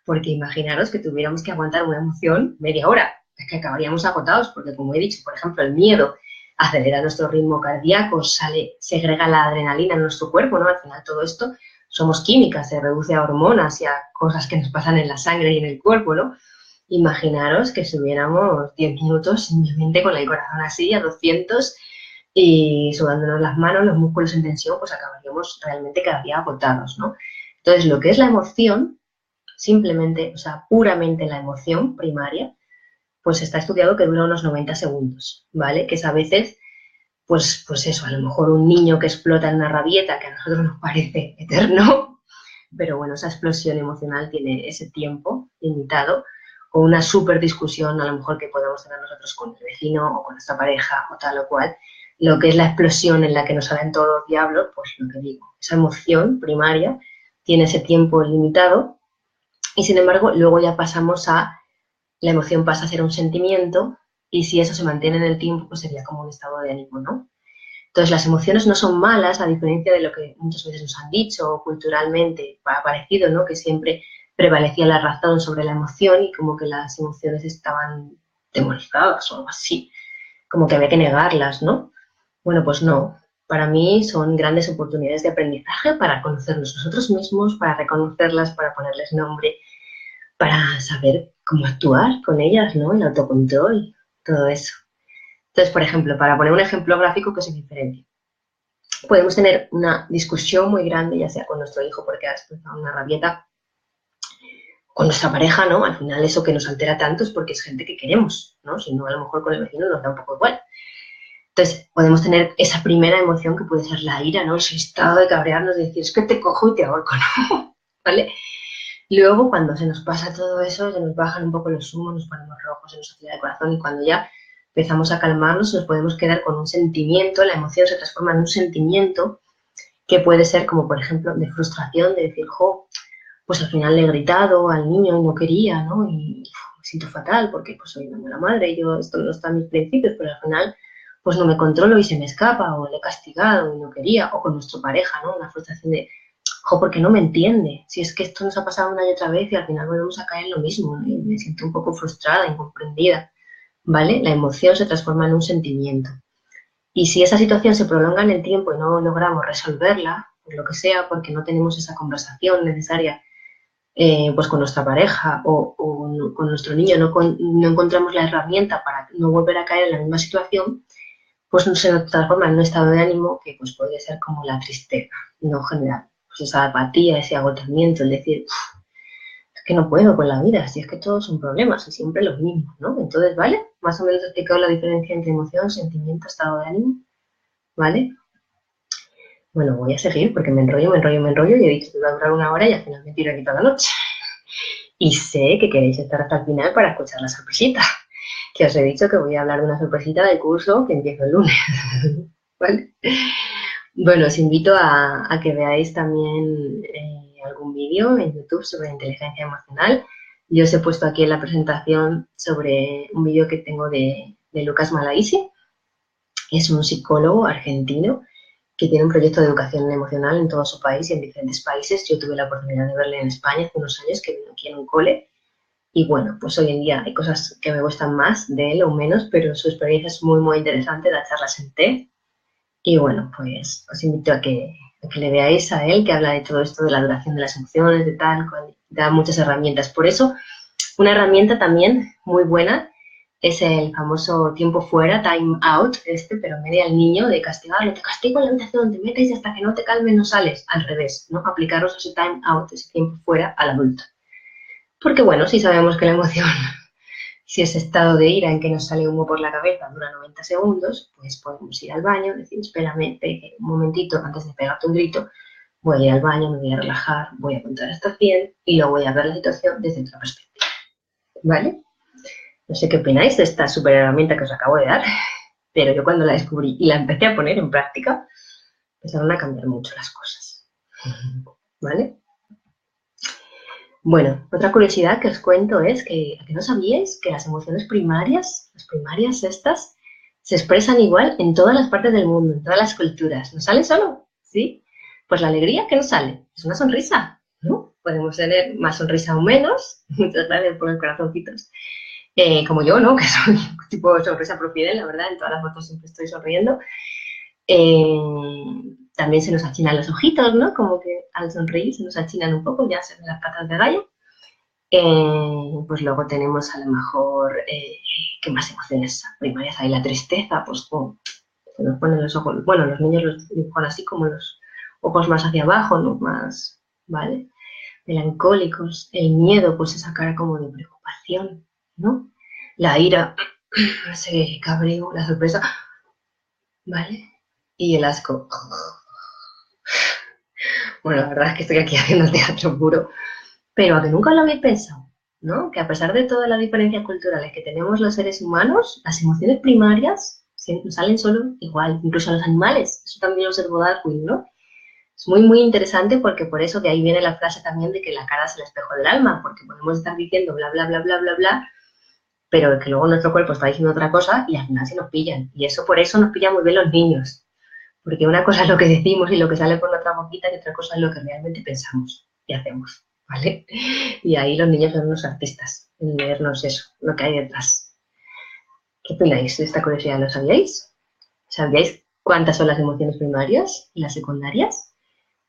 A: porque imaginaros que tuviéramos que aguantar una emoción media hora. Es que acabaríamos agotados, porque como he dicho, por ejemplo, el miedo acelera nuestro ritmo cardíaco, segrega la adrenalina en nuestro cuerpo, ¿no? Al final todo esto somos químicas, se reduce a hormonas y a cosas que nos pasan en la sangre y en el cuerpo, ¿no? Imaginaros que estuviéramos 10 minutos simplemente con el corazón así, a 200, y sudándonos las manos, los músculos en tensión, pues acabaríamos realmente cada día agotados, ¿no? Entonces, lo que es la emoción, simplemente, o sea, puramente la emoción primaria, pues está estudiado que dura unos 90 segundos, ¿vale? Que es a veces, pues eso, a lo mejor un niño que explota en una rabieta, que a nosotros nos parece eterno, pero bueno, esa explosión emocional tiene ese tiempo limitado, o una súper discusión a lo mejor que podemos tener nosotros con el vecino o con nuestra pareja o tal o cual, lo que es la explosión en la que nos salen todos los diablos, pues lo que digo, esa emoción primaria tiene ese tiempo limitado y sin embargo luego ya pasamos a, la emoción pasa a ser un sentimiento y si eso se mantiene en el tiempo pues sería como un estado de ánimo, ¿no? Entonces, las emociones no son malas, a diferencia de lo que muchas veces nos han dicho o culturalmente ha parecido, ¿no? Que siempre prevalecía la razón sobre la emoción y como que las emociones estaban demonizadas o algo así, como que había que negarlas, ¿no? Bueno, pues no. Para mí son grandes oportunidades de aprendizaje para conocernos nosotros mismos, para reconocerlas, para ponerles nombre, para saber cómo actuar con ellas, ¿no? El autocontrol, todo eso. Entonces, por ejemplo, para poner un ejemplo gráfico que se diferencie, podemos tener una discusión muy grande, ya sea con nuestro hijo porque ha expresado una rabieta, con nuestra pareja, ¿no? Al final eso que nos altera tanto es porque es gente que queremos, ¿no? Si no, a lo mejor con el vecino nos da un poco igual. Entonces, podemos tener esa primera emoción que puede ser la ira, ¿no? Ese estado de cabrearnos, de decir, es que te cojo y te ahorco, ¿no? ¿Vale? Luego, cuando se nos pasa todo eso, se nos bajan un poco los humos, nos ponemos rojos, se nos acelera el corazón y cuando ya empezamos a calmarnos, nos podemos quedar con un sentimiento, la emoción se transforma en un sentimiento que puede ser como, por ejemplo, de frustración, de decir, jo, pues al final le he gritado al niño y no quería, ¿no? Y me siento fatal porque pues soy una mala madre y yo, esto no está en mis principios, pero al final pues no me controlo y se me escapa, o le he castigado y no quería, o con nuestra pareja, ¿no? Una frustración de, jo, porque no me entiende, si es que esto nos ha pasado una y otra vez y al final volvemos a caer en lo mismo, ¿no? Y me siento un poco frustrada, incomprendida, ¿vale? La emoción se transforma en un sentimiento. Y si esa situación se prolonga en el tiempo y no logramos resolverla, por lo que sea, porque no tenemos esa conversación necesaria pues con nuestra pareja o con nuestro niño, no encontramos la herramienta para no volver a caer en la misma situación, pues se nos transforma en un estado de ánimo que pues puede ser como la tristeza, no general. Pues esa apatía, ese agotamiento, el decir, es que no puedo con la vida, si es que todos son problemas y siempre los mismos, ¿no? Entonces, ¿vale? Más o menos he explicado la diferencia entre emoción, sentimiento, estado de ánimo. ¿vale? Bueno, voy a seguir porque me enrollo y he dicho que iba a durar 1 hora y al final me tiro aquí toda la noche. Y sé que queréis estar hasta el final para escuchar la sorpresita, que os he dicho que voy a hablar de una sorpresita del curso que empiezo el lunes, ¿vale? Bueno, os invito a que veáis también algún vídeo en YouTube sobre inteligencia emocional. Yo os he puesto aquí en la presentación sobre un vídeo que tengo de Lucas Malaisi. Es un psicólogo argentino que tiene un proyecto de educación emocional en todo su país y en diferentes países. Yo tuve la oportunidad de verle en España hace unos años, que vino aquí en un cole. Y bueno, pues hoy en día hay cosas que me gustan más de él o menos, pero su experiencia es muy, muy interesante, da charlas en TED. Y bueno, pues os invito a que le veáis a él, que habla de todo esto, de la duración de las emociones, de tal, da muchas herramientas. Por eso, una herramienta también muy buena es el famoso tiempo fuera, time out, pero en medio al niño de castigarlo. Te castigo en la habitación, te metes y hasta que no te calmes no sales. Al revés, ¿no? Aplicaros ese time out, ese tiempo fuera al adulto. Porque bueno, si sabemos que la emoción, si ese estado de ira en que nos sale humo por la cabeza dura 90 segundos, pues podemos ir al baño, decir, espérame, un momentito antes de pegarte un grito, voy a ir al baño, me voy a relajar, voy a contar hasta 100 y luego voy a ver la situación desde otra perspectiva, ¿vale? No sé qué opináis de esta super herramienta que os acabo de dar, pero yo cuando la descubrí y la empecé a poner en práctica, empezaron a cambiar mucho las cosas, ¿vale? Bueno, otra curiosidad que os cuento es que no sabíais que las emociones primarias, las primarias estas, se expresan igual en todas las partes del mundo, en todas las culturas. ¿No sale solo? ¿Sí? Pues la alegría, ¿qué nos sale? Es una sonrisa, ¿no? Podemos tener más sonrisa o menos. Muchas gracias por los corazoncitos. Como yo, ¿no? Que soy tipo sonrisa profidel, la verdad, en todas las fotos siempre estoy sonriendo. También se nos achinan los ojitos, ¿no? Como que al sonreír se nos achinan un poco, ya se ven las patas de gallo. Pues luego tenemos a lo mejor, ¿qué más emociones primarias hay? La tristeza, pues como se nos ponen los ojos, bueno, los niños los dibujan así como los ojos más hacia abajo, ¿no? Más, ¿vale? Melancólicos, el miedo, pues esa cara como de preocupación, ¿no? La ira, ese cabreo, la sorpresa, ¿vale? Y el asco. Bueno, la verdad es que estoy aquí haciendo teatro puro, pero a que nunca lo habéis pensado, ¿no? Que a pesar de todas las diferencias culturales que tenemos los seres humanos, las emociones primarias nos salen solo igual, incluso a los animales. Eso también lo observó Darwin, ¿no? Es muy, muy interesante porque por eso de ahí viene la frase también de que la cara es el espejo del alma, porque podemos estar diciendo bla, bla, bla, bla, bla, bla, pero que luego nuestro cuerpo está diciendo otra cosa y al final se nos pillan. Y eso por eso nos pillan muy bien los niños. Porque una cosa es lo que decimos y lo que sale por nuestra boquita y otra cosa es lo que realmente pensamos y hacemos, ¿vale? Y ahí los niños son unos artistas en leernos eso, lo que hay detrás. ¿Qué opináis de esta curiosidad? ¿Lo sabíais? ¿Sabíais cuántas son las emociones primarias y las secundarias?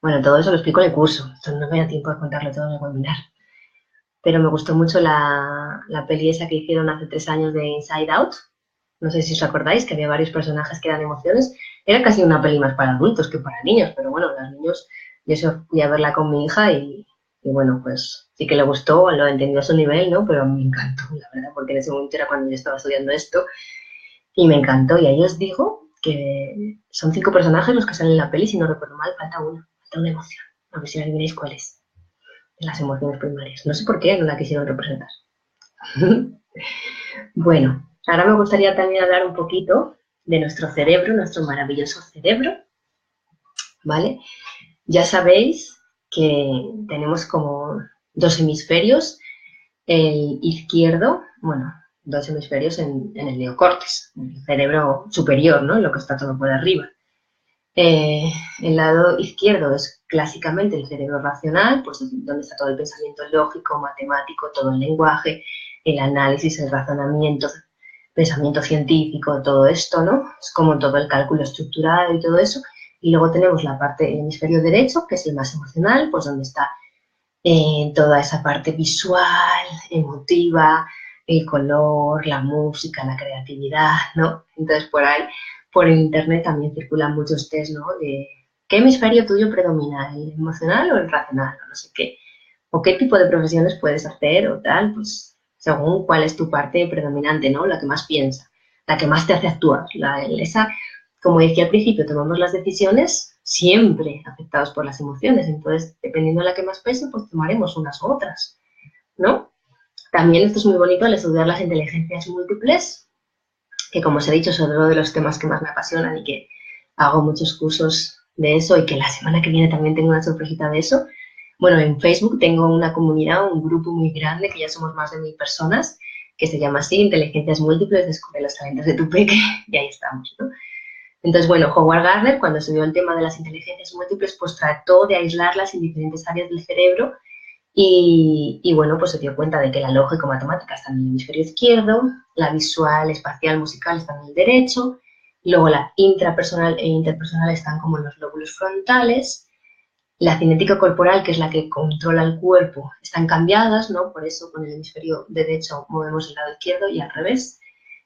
A: Bueno, todo eso lo explico en el curso, entonces no me da tiempo de contarlo todo en el webinar. Pero me gustó mucho la peli esa que hicieron hace 3 años de Inside Out. No sé si os acordáis que había varios personajes que eran emociones. Era casi una peli más para adultos que para niños, pero bueno, los niños, yo eso fui a verla con mi hija y bueno, pues sí que le gustó, lo entendió a su nivel, ¿no? Pero me encantó, la verdad, porque en ese momento era cuando yo estaba estudiando esto y me encantó. Y ahí os digo que son 5 personajes los que salen en la peli, si no recuerdo mal, falta una emoción. A ver si adivináis cuál es. Las emociones primarias. No sé por qué no la quisieron representar. Bueno, ahora me gustaría también hablar un poquito de nuestro cerebro, nuestro maravilloso cerebro, ¿vale? Ya sabéis que tenemos como 2 hemisferios, el izquierdo, bueno, 2 hemisferios en el neocórtex, el cerebro superior, ¿no? Lo que está todo por arriba. El lado izquierdo es clásicamente el cerebro racional, pues donde está todo el pensamiento lógico, matemático, todo el lenguaje, el análisis, el razonamiento, pensamiento científico, todo esto, ¿no? Es como todo el cálculo estructurado y todo eso. Y luego tenemos la parte del hemisferio derecho, que es el más emocional, pues donde está toda esa parte visual, emotiva, el color, la música, la creatividad, ¿no? Entonces por ahí, por el internet también circulan muchos test, ¿no? De qué hemisferio tuyo predomina, el emocional o el racional, o no sé qué, o qué tipo de profesiones puedes hacer o tal, pues según cuál es tu parte predominante, ¿no? La que más piensa, la que más te hace actuar, esa como decía al principio, tomamos las decisiones siempre afectados por las emociones. Entonces, dependiendo de la que más pese, pues tomaremos unas u otras, ¿no? También esto es muy bonito al estudiar las inteligencias múltiples, que como os he dicho, son uno de los temas que más me apasionan y que hago muchos cursos de eso y que la semana que viene también tengo una sorpresita de eso. Bueno, en Facebook tengo una comunidad, un grupo muy grande, que ya somos más de 1000 personas, que se llama así, Inteligencias Múltiples, descubre los talentos de tu peque, y ahí estamos, ¿no? Entonces, bueno, Howard Gardner, cuando estudió el tema de las inteligencias múltiples, pues trató de aislarlas en diferentes áreas del cerebro y bueno, pues se dio cuenta de que la lógico-matemática está en el hemisferio izquierdo, la visual, espacial, musical está en el derecho, luego la intrapersonal e interpersonal están como en los lóbulos frontales, la cinética corporal, que es la que controla el cuerpo, están cambiadas, ¿no? Por eso con el hemisferio derecho movemos el lado izquierdo y al revés.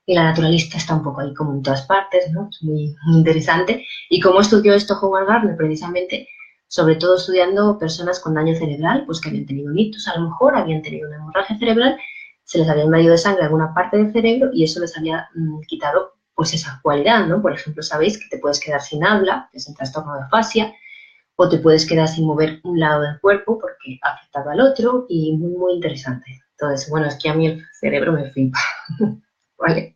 A: Y la naturalista está un poco ahí como en todas partes, ¿no? Es muy interesante. ¿Y cómo estudió esto Howard Gardner? Precisamente, sobre todo estudiando personas con daño cerebral, pues que habían tenido un ictus, a lo mejor habían tenido una hemorragia cerebral, se les había invadido de sangre alguna parte del cerebro y eso les había quitado pues esa cualidad, ¿no? Por ejemplo, sabéis que te puedes quedar sin habla, que es el trastorno de afasia, o te puedes quedar sin mover un lado del cuerpo porque ha afectado al otro y muy interesante. Entonces, bueno, es que a mí el cerebro me flipa, ¿vale?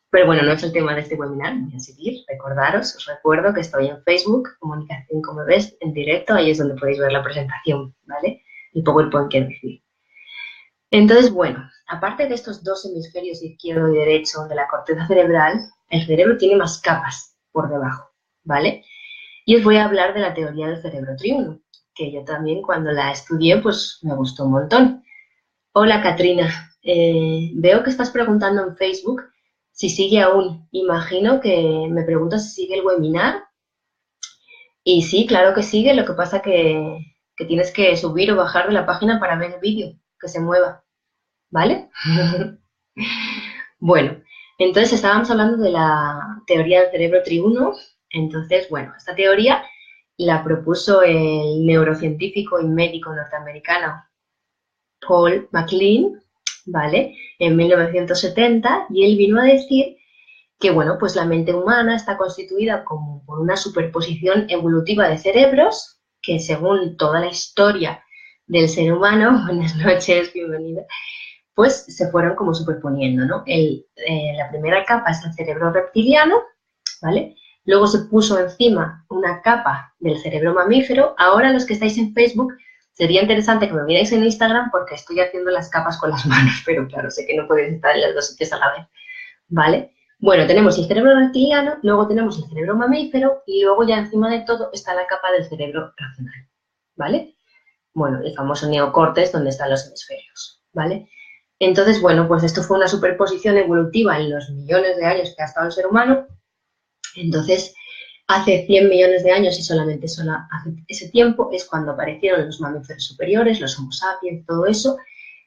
A: Pero bueno, no es el tema de este webinar, voy a seguir. Recordaros, os recuerdo que estoy en Facebook, Comunicación Como Ves, en directo, ahí es donde podéis ver la presentación, ¿vale? El PowerPoint que decir. Entonces, bueno, aparte de estos dos hemisferios izquierdo y derecho de la corteza cerebral, el cerebro tiene más capas por debajo, ¿vale? Y os voy a hablar de la teoría del cerebro triuno, que yo también cuando la estudié, pues me gustó un montón. Hola, Katrina. Veo que estás preguntando en Facebook si sigue aún. Imagino que me preguntas si sigue el webinar. Y sí, claro que sigue, lo que pasa que tienes que subir o bajar de la página para ver el vídeo, que se mueva, ¿vale? Bueno, entonces estábamos hablando de la teoría del cerebro triuno. Entonces, bueno, esta teoría la propuso el neurocientífico y médico norteamericano Paul MacLean, ¿vale? En 1970, y él vino a decir que, bueno, pues la mente humana está constituida como por una superposición evolutiva de cerebros que, según toda la historia del ser humano, buenas noches, bienvenida, pues se fueron como superponiendo, ¿no? La primera capa es el cerebro reptiliano, ¿vale? Luego se puso encima una capa del cerebro mamífero. Ahora los que estáis en Facebook, sería interesante que me vierais en Instagram porque estoy haciendo las capas con las manos, pero claro, sé que no podéis estar en los dos sitios a la vez, ¿vale? Bueno, tenemos el cerebro reptiliano, luego tenemos el cerebro mamífero y luego ya encima de todo está la capa del cerebro racional, ¿vale? Bueno, el famoso neocórtex donde están los hemisferios, ¿vale? Entonces, bueno, pues esto fue una superposición evolutiva en los millones de años que ha estado el ser humano. Entonces, hace 100 millones de años y solamente hace ese tiempo es cuando aparecieron los mamíferos superiores, los Homo sapiens, todo eso,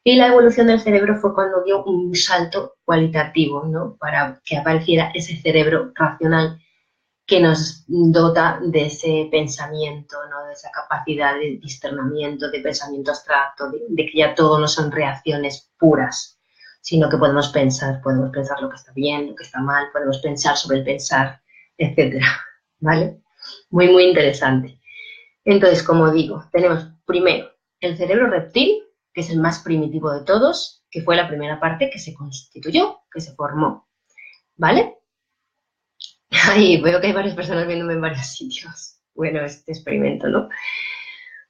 A: y la evolución del cerebro fue cuando dio un salto cualitativo, ¿no? Para que apareciera ese cerebro racional que nos dota de ese pensamiento, ¿no? De esa capacidad de discernimiento, de pensamiento abstracto, de que ya todo no son reacciones puras, sino que podemos pensar lo que está bien, lo que está mal, podemos pensar sobre el pensar, etcétera, ¿vale? Muy interesante. Entonces, como digo, tenemos primero el cerebro reptil, que es el más primitivo de todos, que fue la primera parte que se constituyó, que se formó, ¿vale? Ahí veo que hay varias personas viéndome en varios sitios. Bueno, este experimento, ¿no?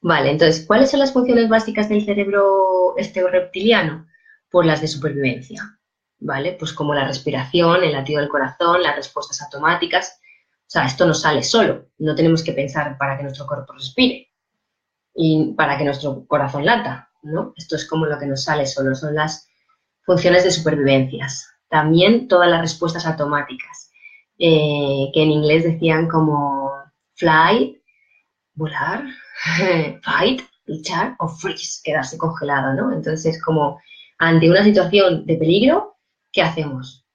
A: Vale, entonces, ¿cuáles son las funciones básicas del cerebro reptiliano? Pues las de supervivencia, ¿vale? Pues como la respiración, el latido del corazón, las respuestas automáticas. O sea, esto no sale solo. No tenemos que pensar para que nuestro cuerpo respire y para que nuestro corazón lata, ¿no? Esto es como lo que nos sale solo, son las funciones de supervivencias. También todas las respuestas automáticas, que en inglés decían como fly, volar, fight, luchar o freeze, quedarse congelado, ¿no? Entonces, como ante una situación de peligro, ¿qué hacemos?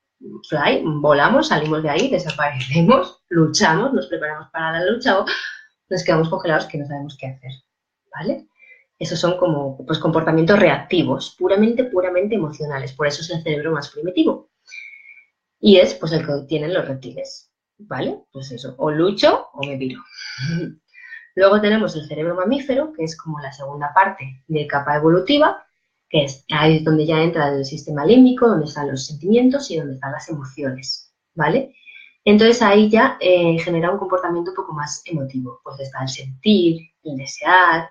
A: Fly, volamos, salimos de ahí, desaparecemos, luchamos, nos preparamos para la lucha o nos quedamos congelados que no sabemos qué hacer, ¿vale? Esos son como pues, comportamientos reactivos, puramente emocionales. Por eso es el cerebro más primitivo. Y es pues el que tienen los reptiles. ¿vale? Pues eso, o lucho o me piro. Luego tenemos el cerebro mamífero, que es como la segunda parte de capa evolutiva, que es ahí es donde ya entra el sistema límbico, donde están los sentimientos y donde están las emociones, ¿vale? Entonces ahí ya genera un comportamiento un poco más emotivo, pues está el sentir, el desear,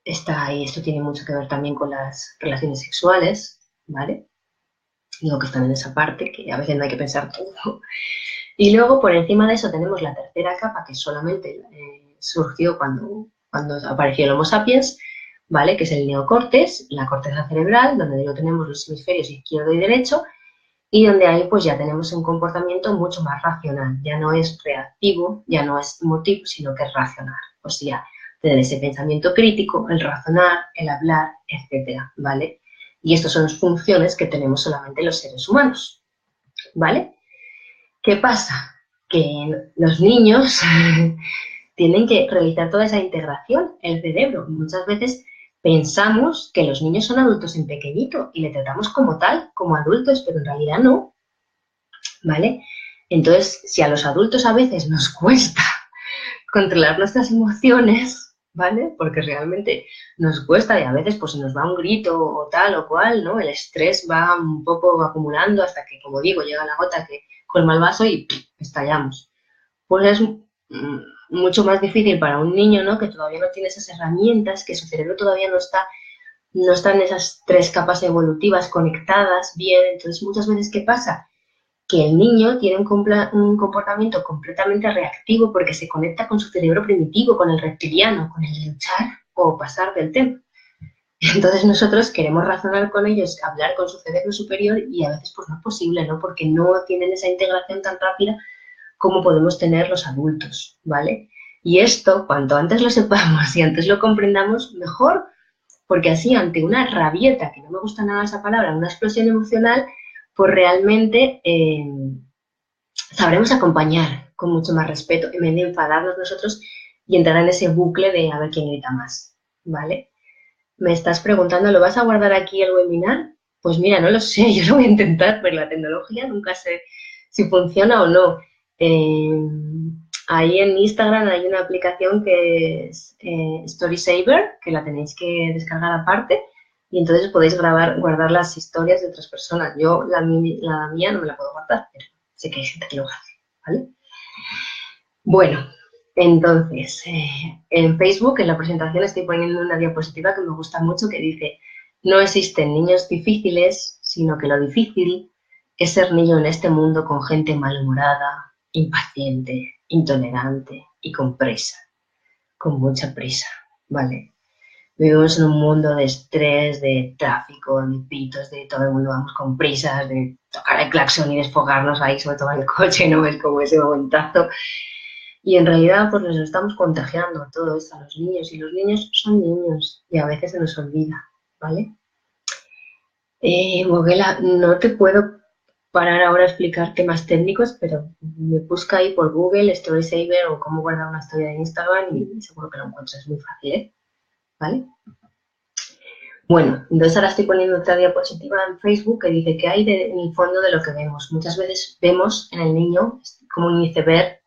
A: está ahí, esto tiene mucho que ver también con las relaciones sexuales, ¿vale? Digo que están en esa parte, que a veces no hay que pensar todo. Y luego por encima de eso tenemos la tercera capa, que solamente surgió cuando apareció el Homo sapiens, ¿vale? Que es el neocortes, la corteza cerebral, donde lo tenemos los hemisferios izquierdo y derecho, y donde ahí pues ya tenemos un comportamiento mucho más racional, ya no es reactivo, ya no es emotivo, sino que es racional. O sea, tener ese pensamiento crítico, el razonar, el hablar, etcétera, ¿vale? Y estas son funciones que tenemos solamente los seres humanos, ¿vale? ¿Qué pasa? Que los niños tienen que realizar toda esa integración, el cerebro. Muchas veces pensamos que los niños son adultos en pequeñito y le tratamos como tal, como adultos, pero en realidad no, ¿vale? Entonces, si a los adultos a veces nos cuesta controlar nuestras emociones, ¿vale? Porque realmente nos cuesta y a veces pues nos va un grito o tal o cual, ¿no? El estrés va un poco acumulando hasta que, como digo, llega la gota que colma el vaso y estallamos. Pues es mucho más difícil para un niño, ¿no? Que todavía no tiene esas herramientas, que su cerebro todavía no está en esas tres capas evolutivas conectadas bien. Entonces, muchas veces, ¿qué pasa? Que el niño tiene un comportamiento completamente reactivo porque se conecta con su cerebro primitivo, con el reptiliano, con el de luchar o pasar del tema. Entonces nosotros queremos razonar con ellos, hablar con su cerebro superior y a veces pues no es posible, ¿no? Porque no tienen esa integración tan rápida como podemos tener los adultos, ¿vale? Y esto, cuanto antes lo sepamos y antes lo comprendamos, mejor, porque así ante una rabieta, que no me gusta nada esa palabra, una explosión emocional, pues realmente sabremos acompañar con mucho más respeto en vez de enfadarnos nosotros y entrar en ese bucle de a ver quién grita más, ¿vale? Me estás preguntando, ¿lo vas a guardar aquí el webinar? Pues mira, no lo sé, yo lo voy a intentar, pero la tecnología nunca sé si funciona o no. Eh, ahí en Instagram hay una aplicación que es Storysaver, que la tenéis que descargar aparte, y entonces podéis guardar las historias de otras personas. Yo la mía no me la puedo guardar, pero sé que hay gente que lo hace, ¿vale? Bueno, entonces, en Facebook, en la presentación, estoy poniendo una diapositiva que me gusta mucho que dice, no existen niños difíciles, sino que lo difícil es ser niño en este mundo con gente malhumorada, impaciente, intolerante y con prisa, con mucha prisa, ¿vale? Vivimos en un mundo de estrés, de tráfico, de pitos, de todo el mundo vamos con prisas, de tocar el claxon y desfogarnos ahí, sobre todo en el coche, ¿no? Es como ese momentazo. Y en realidad pues nos estamos contagiando todo esto a los niños y los niños son niños y a veces se nos olvida, ¿vale? Moguela, no te puedo parar ahora a explicar temas técnicos, pero me busca ahí por Google Storysaver o cómo guardar una historia de Instagram y seguro que lo encuentras, es muy fácil, ¿eh? ¿Vale? Bueno, entonces ahora estoy poniendo otra diapositiva en Facebook que dice que hay en el fondo de lo que vemos. Muchas veces vemos en el niño como un iceberg.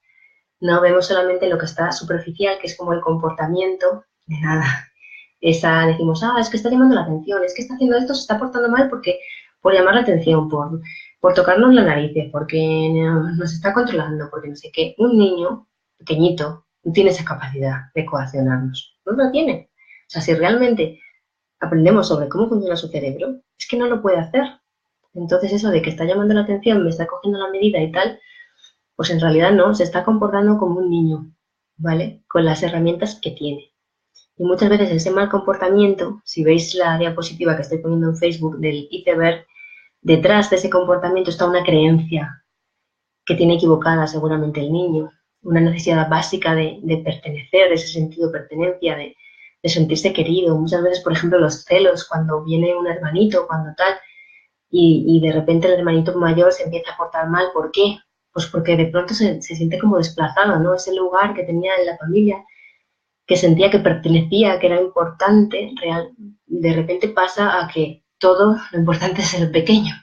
A: No vemos solamente lo que está superficial, que es como el comportamiento de nada. Decimos, es que está llamando la atención, es que está haciendo esto, se está portando mal porque por llamar la atención, por tocarnos la nariz, porque nos está controlando, porque no sé qué. Un niño pequeñito no tiene esa capacidad de coaccionarnos. No lo tiene. O sea, si realmente aprendemos sobre cómo funciona su cerebro, es que no lo puede hacer. Entonces eso de que está llamando la atención, me está cogiendo la medida y tal, pues en realidad no, se está comportando como un niño, ¿vale? Con las herramientas que tiene. Y muchas veces ese mal comportamiento, si veis la diapositiva que estoy poniendo en Facebook del iceberg, detrás de ese comportamiento está una creencia que tiene equivocada seguramente el niño, una necesidad básica de pertenecer, de ese sentido de pertenencia, de sentirse querido. Muchas veces, por ejemplo, los celos, cuando viene un hermanito, cuando tal, y de repente el hermanito mayor se empieza a portar mal. ¿Por qué? Pues porque de pronto se siente como desplazado, ¿no? Ese lugar que tenía en la familia, que sentía que pertenecía, que era importante, de repente pasa a que todo lo importante es el pequeño.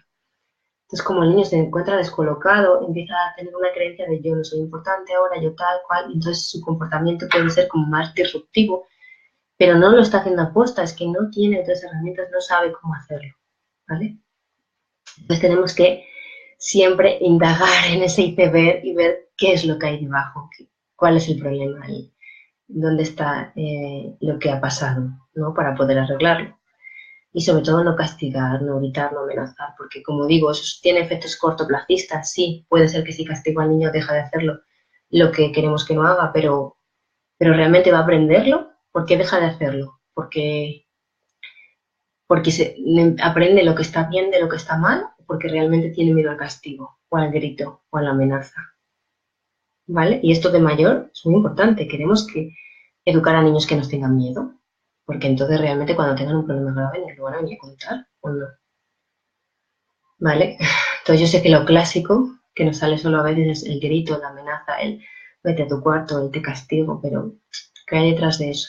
A: Entonces, como el niño se encuentra descolocado, empieza a tener una creencia de yo no soy importante ahora, yo tal cual, entonces su comportamiento puede ser como más disruptivo, pero no lo está haciendo aposta, es que no tiene otras herramientas, no sabe cómo hacerlo, ¿vale? Entonces tenemos que siempre indagar en ese iceberg y ver qué es lo que hay debajo, cuál es el problema ahí, dónde está lo que ha pasado, ¿no? Para poder arreglarlo. Y sobre todo no castigar, no gritar, no amenazar, porque como digo, eso tiene efectos cortoplacistas, sí, puede ser que si castigo al niño deja de hacerlo lo que queremos que no haga, pero realmente va a aprenderlo. ¿Por qué deja de hacerlo? Porque aprende lo que está bien de lo que está mal, porque realmente tiene miedo al castigo, o al grito, o a la amenaza, ¿vale? Y esto de mayor es muy importante, queremos que educar a niños que nos tengan miedo, porque entonces realmente cuando tengan un problema grave nos lo van a venir a contar, ¿o no? ¿Vale? Entonces yo sé que lo clásico que nos sale solo a veces es el grito, la amenaza, el vete a tu cuarto, el te castigo, pero ¿qué hay detrás de eso?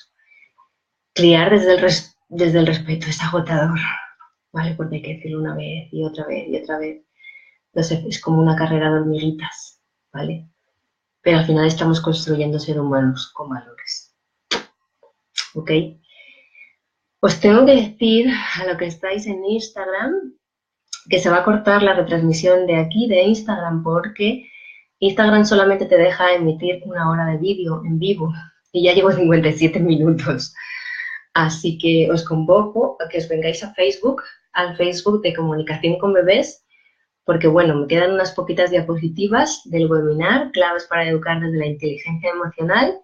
A: Criar desde el respeto es agotador, ¿vale? Porque hay que decirlo una vez y otra vez y otra vez. Entonces es como una carrera de hormiguitas, ¿vale? Pero al final estamos construyendo seres humanos con valores, ¿ok? Os tengo que decir a lo que estáis en Instagram que se va a cortar la retransmisión de aquí, de Instagram, porque Instagram solamente te deja emitir 1 hora de vídeo en vivo y ya llevo 57 minutos. Así que os convoco a que os vengáis a Facebook, al Facebook de Comunicación con Bebés, porque bueno, me quedan unas poquitas diapositivas del webinar, claves para educar desde la inteligencia emocional.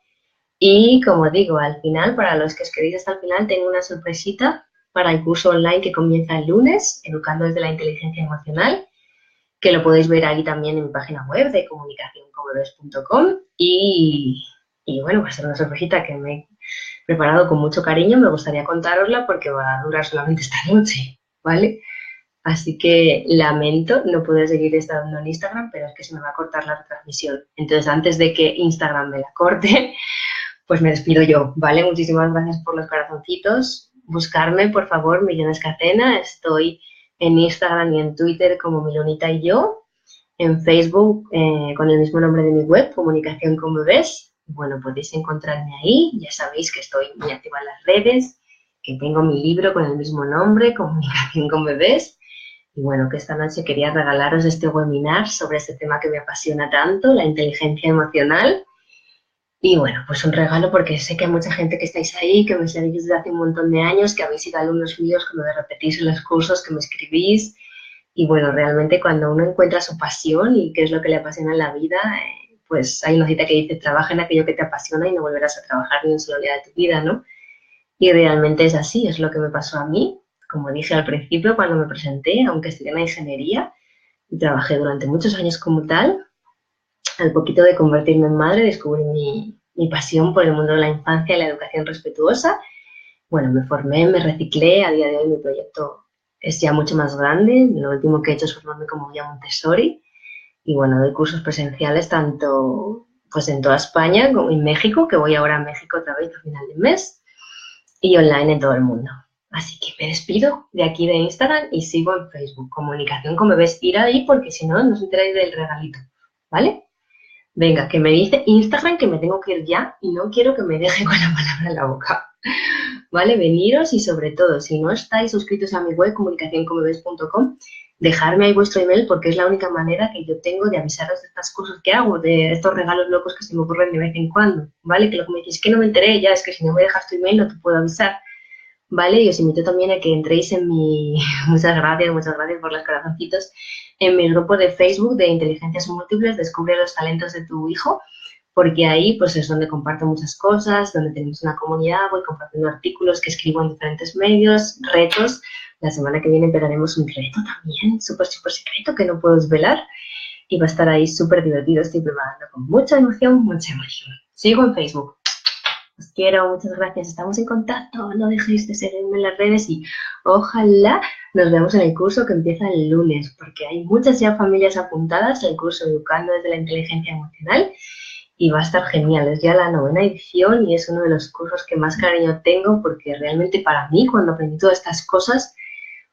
A: Y como digo, al final, para los que os queréis hasta el final, tengo una sorpresita para el curso online que comienza el lunes, Educando desde la inteligencia emocional, que lo podéis ver ahí también en mi página web de comunicacionconbebes.com y bueno, va a ser una sorpresita que me he preparado con mucho cariño, me gustaría contárosla porque va a durar solamente esta noche, ¿vale? Así que lamento no poder seguir estando en Instagram, pero es que se me va a cortar la retransmisión. Entonces, antes de que Instagram me la corte, pues me despido yo, ¿vale? Muchísimas gracias por los corazoncitos. Buscarme, por favor, Millones Catena. Estoy en Instagram y en Twitter como Milonita y yo. En Facebook con el mismo nombre de mi web, Comunicación con Bebés. Bueno, podéis encontrarme ahí. Ya sabéis que estoy muy activa en las redes, que tengo mi libro con el mismo nombre, Comunicación con Bebés. Y bueno, que esta noche quería regalaros este webinar sobre este tema que me apasiona tanto, la inteligencia emocional. Y bueno, pues un regalo porque sé que hay mucha gente que estáis ahí, que me seguís desde hace un montón de años, que habéis sido alumnos míos, que me repetís en los cursos, que me escribís. Y bueno, realmente cuando uno encuentra su pasión y qué es lo que le apasiona en la vida, pues hay una cita que dice, trabaja en aquello que te apasiona y no volverás a trabajar ni un solo día de tu vida, ¿no? Y realmente es así, es lo que me pasó a mí. Como dije al principio cuando me presenté, aunque estudié en ingeniería y trabajé durante muchos años como tal, al poquito de convertirme en madre descubrí mi pasión por el mundo de la infancia y la educación respetuosa. Bueno, me formé, me reciclé, a día de hoy mi proyecto es ya mucho más grande, lo último que he hecho es formarme como guía Montessori y bueno, doy cursos presenciales tanto pues en toda España como en México, que voy ahora a México otra vez a final de mes, y online en todo el mundo. Así que me despido de aquí de Instagram y sigo en Facebook, Comunicación con Bebés. Ir ahí porque si no, no os enteráis del regalito, ¿vale? Venga, que me dice Instagram que me tengo que ir ya y no quiero que me deje con la palabra en la boca. ¿Vale? Veniros y sobre todo, si no estáis suscritos a mi web comunicacionconbebes.com, dejarme ahí vuestro email porque es la única manera que yo tengo de avisaros de estas cosas que hago, de estos regalos locos que se me ocurren de vez en cuando, ¿vale? Que lo que me decís que no me enteré ya es que si no me dejas tu email no te puedo avisar, ¿vale? Y os invito también a que entréis en mi... muchas gracias por los corazoncitos, en mi grupo de Facebook de Inteligencias Múltiples, Descubre los talentos de tu hijo, porque ahí pues es donde comparto muchas cosas, donde tenemos una comunidad, voy compartiendo artículos que escribo en diferentes medios, retos. La semana que viene empezaremos un reto también, súper secreto que no puedo desvelar y va a estar ahí súper divertido, estoy preparando con mucha emoción, mucha emoción. Sigo en Facebook. Os quiero, muchas gracias, estamos en contacto, no dejéis de seguirme en las redes y ojalá nos vemos en el curso que empieza el lunes, porque hay muchas ya familias apuntadas al curso Educando desde la inteligencia emocional y va a estar genial, es ya la 9ª edición y es uno de los cursos que más cariño tengo porque realmente para mí cuando aprendí todas estas cosas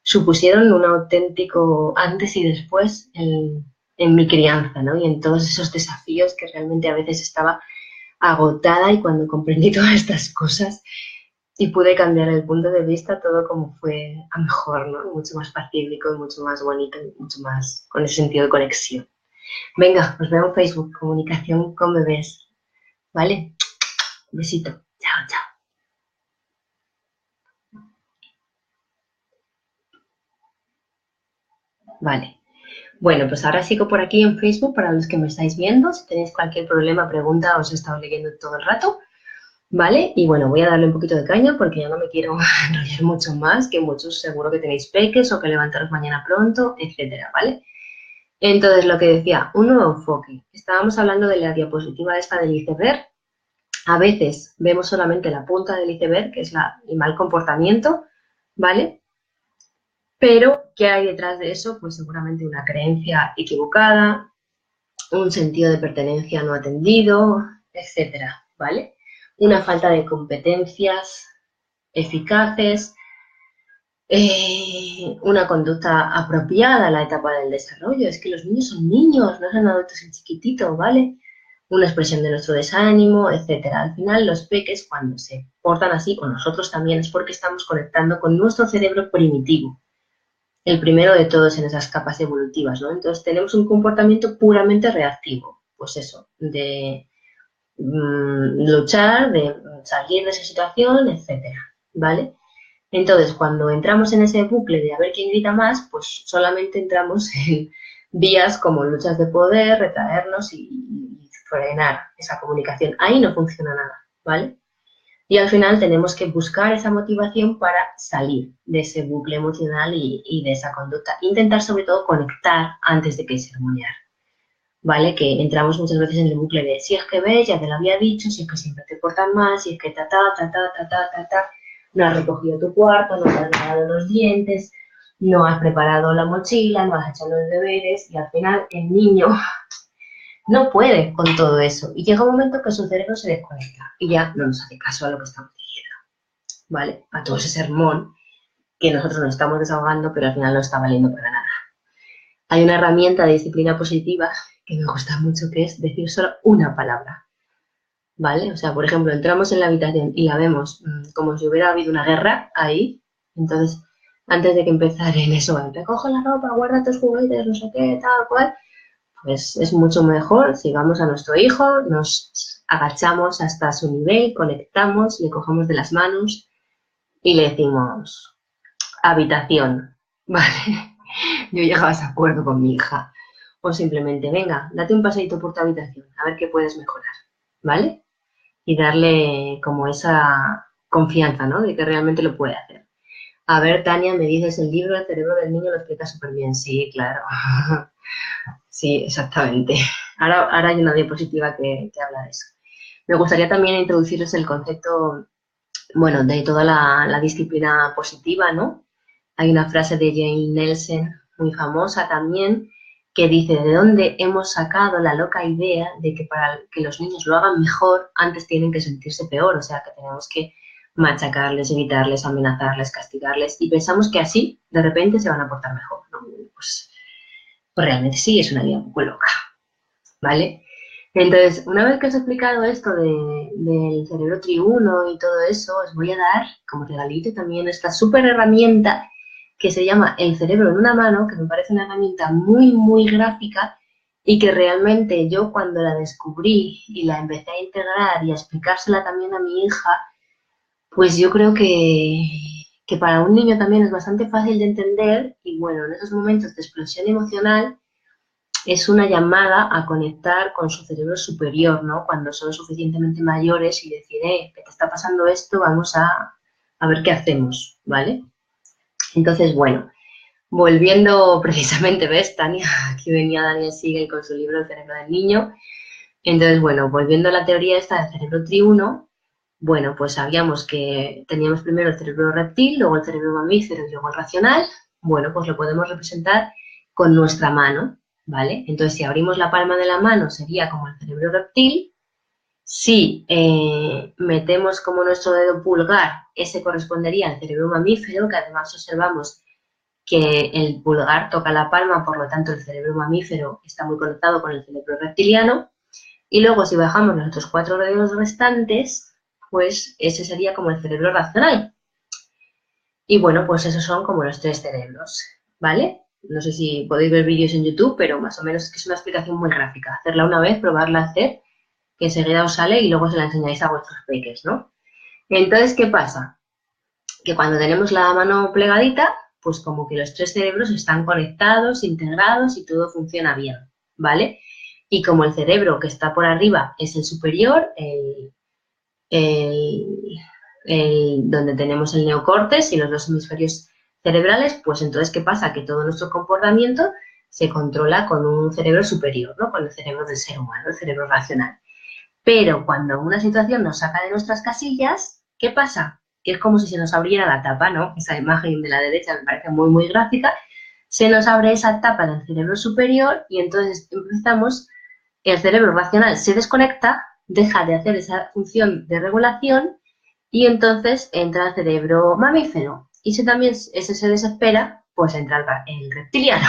A: supusieron un auténtico antes y después en mi crianza, ¿no? Y en todos esos desafíos que realmente a veces estaba agotada, y cuando comprendí todas estas cosas y pude cambiar el punto de vista, todo como fue a mejor, ¿no? Mucho más pacífico y mucho más bonito y mucho más con ese sentido de conexión. Venga, os veo en Facebook, Comunicación con Bebés, ¿vale? Un besito. Chao, chao. Vale. Bueno, pues ahora sigo por aquí en Facebook para los que me estáis viendo. Si tenéis cualquier problema, pregunta, os he estado leyendo todo el rato, ¿vale? Y bueno, voy a darle un poquito de caña porque ya no me quiero enrollar mucho más, que muchos seguro que tenéis peques o que levantaros mañana pronto, etcétera, ¿vale? Entonces, lo que decía, un nuevo enfoque. Estábamos hablando de la diapositiva esta del iceberg. A veces vemos solamente la punta del iceberg, que es el mal comportamiento, ¿vale? Pero, ¿qué hay detrás de eso? Pues seguramente una creencia equivocada, un sentido de pertenencia no atendido, etcétera, ¿vale? Una falta de competencias eficaces, una conducta apropiada a la etapa del desarrollo. Es que los niños son niños, no son adultos en chiquitito, ¿vale? Una expresión de nuestro desánimo, etcétera. Al final, los peques, cuando se portan así, o nosotros también, es porque estamos conectando con nuestro cerebro primitivo, el primero de todos en esas capas evolutivas, ¿no? Entonces, tenemos un comportamiento puramente reactivo, pues eso, de luchar, de salir de esa situación, etcétera, ¿vale? Entonces, cuando entramos en ese bucle de a ver quién grita más, pues solamente entramos en vías como luchas de poder, retraernos y frenar esa comunicación. Ahí no funciona nada, ¿vale? Y al final tenemos que buscar esa motivación para salir de ese bucle emocional y de esa conducta. Intentar sobre todo conectar antes de que sermonear, ¿vale? Que entramos muchas veces en el bucle de si es que ves, ya te lo había dicho, si es que siempre te portan mal, si es que no has recogido tu cuarto, no te has lavado los dientes, no has preparado la mochila, no has hecho los deberes, y al final el niño no puede con todo eso. Y llega un momento que su cerebro se desconecta y ya no nos hace caso a lo que estamos diciendo, ¿vale? A todo ese sermón que nosotros nos estamos desahogando, pero al final no está valiendo para nada. Hay una herramienta de disciplina positiva que me gusta mucho, que es decir solo una palabra, ¿vale? O sea, por ejemplo, entramos en la habitación y la vemos como si hubiera habido una guerra ahí. Entonces, antes de que empezar en eso, recoge la ropa, guarda tus juguetes, no sé qué, tal cual, pues es mucho mejor, sigamos a nuestro hijo, nos agachamos hasta su nivel, conectamos, le cogemos de las manos y le decimos, habitación, ¿vale? Yo llegaba a ese acuerdo con mi hija. O simplemente, venga, date un paseíto por tu habitación, a ver qué puedes mejorar, ¿vale? Y darle como esa confianza, ¿no? De que realmente lo puede hacer. A ver, Tania, me dices el libro El cerebro del niño lo explica súper bien. Sí, claro. Sí, exactamente. Ahora hay una diapositiva que habla de eso. Me gustaría también introduciros el concepto, bueno, de toda la disciplina positiva, ¿no? Hay una frase de Jane Nelson, muy famosa también, que dice, ¿de dónde hemos sacado la loca idea de que para que los niños lo hagan mejor, antes tienen que sentirse peor? O sea, que tenemos que machacarles, evitarles, amenazarles, castigarles, y pensamos que así, de repente, se van a portar mejor, ¿no? Pues realmente sí, es una idea un poco loca, ¿vale? Entonces, una vez que os he explicado esto del cerebro triuno y todo eso, os voy a dar como regalito también esta súper herramienta que se llama El cerebro en una mano, que me parece una herramienta muy, muy gráfica y que realmente yo cuando la descubrí y la empecé a integrar y a explicársela también a mi hija, pues yo creo que para un niño también es bastante fácil de entender y bueno, en esos momentos de explosión emocional es una llamada a conectar con su cerebro superior, ¿no? Cuando son suficientemente mayores y decir, ¿qué te está pasando esto? Vamos a ver qué hacemos, ¿vale? Entonces, bueno, volviendo precisamente, ¿ves, Tania? Aquí venía Daniel Siegel con su libro El cerebro del niño. Entonces, bueno, volviendo a la teoría esta del cerebro triuno, bueno, pues sabíamos que teníamos primero el cerebro reptil, luego el cerebro mamífero y luego el racional. Bueno, pues lo podemos representar con nuestra mano, ¿vale? Entonces, si abrimos la palma de la mano sería como el cerebro reptil. Si metemos como nuestro dedo pulgar, ese correspondería al cerebro mamífero, que además observamos que el pulgar toca la palma, por lo tanto el cerebro mamífero está muy conectado con el cerebro reptiliano. Y luego si bajamos los otros 4 dedos restantes, pues ese sería como el cerebro racional. Y bueno, pues esos son como los 3 cerebros, ¿vale? No sé si podéis ver vídeos en YouTube, pero más o menos es que es una explicación muy gráfica. Hacerla una vez, probarla a hacer, que enseguida os sale y luego se la enseñáis a vuestros peques, ¿no? Entonces, ¿qué pasa? Que cuando tenemos la mano plegadita, pues como que los 3 cerebros están conectados, integrados y todo funciona bien, ¿vale? Y como el cerebro que está por arriba es el superior, donde tenemos el neocórtex y los 2 hemisferios cerebrales, pues entonces, ¿qué pasa? Que todo nuestro comportamiento se controla con un cerebro superior, ¿no? Con el cerebro del ser humano, el cerebro racional. Pero cuando una situación nos saca de nuestras casillas, ¿qué pasa? Que es como si se nos abriera la tapa, ¿no? Esa imagen de la derecha me parece muy, muy gráfica. Se nos abre esa tapa del cerebro superior y entonces empezamos, el cerebro racional se desconecta, deja de hacer esa función de regulación y entonces entra el cerebro mamífero. Y si también ese se desespera, pues entra el reptiliano.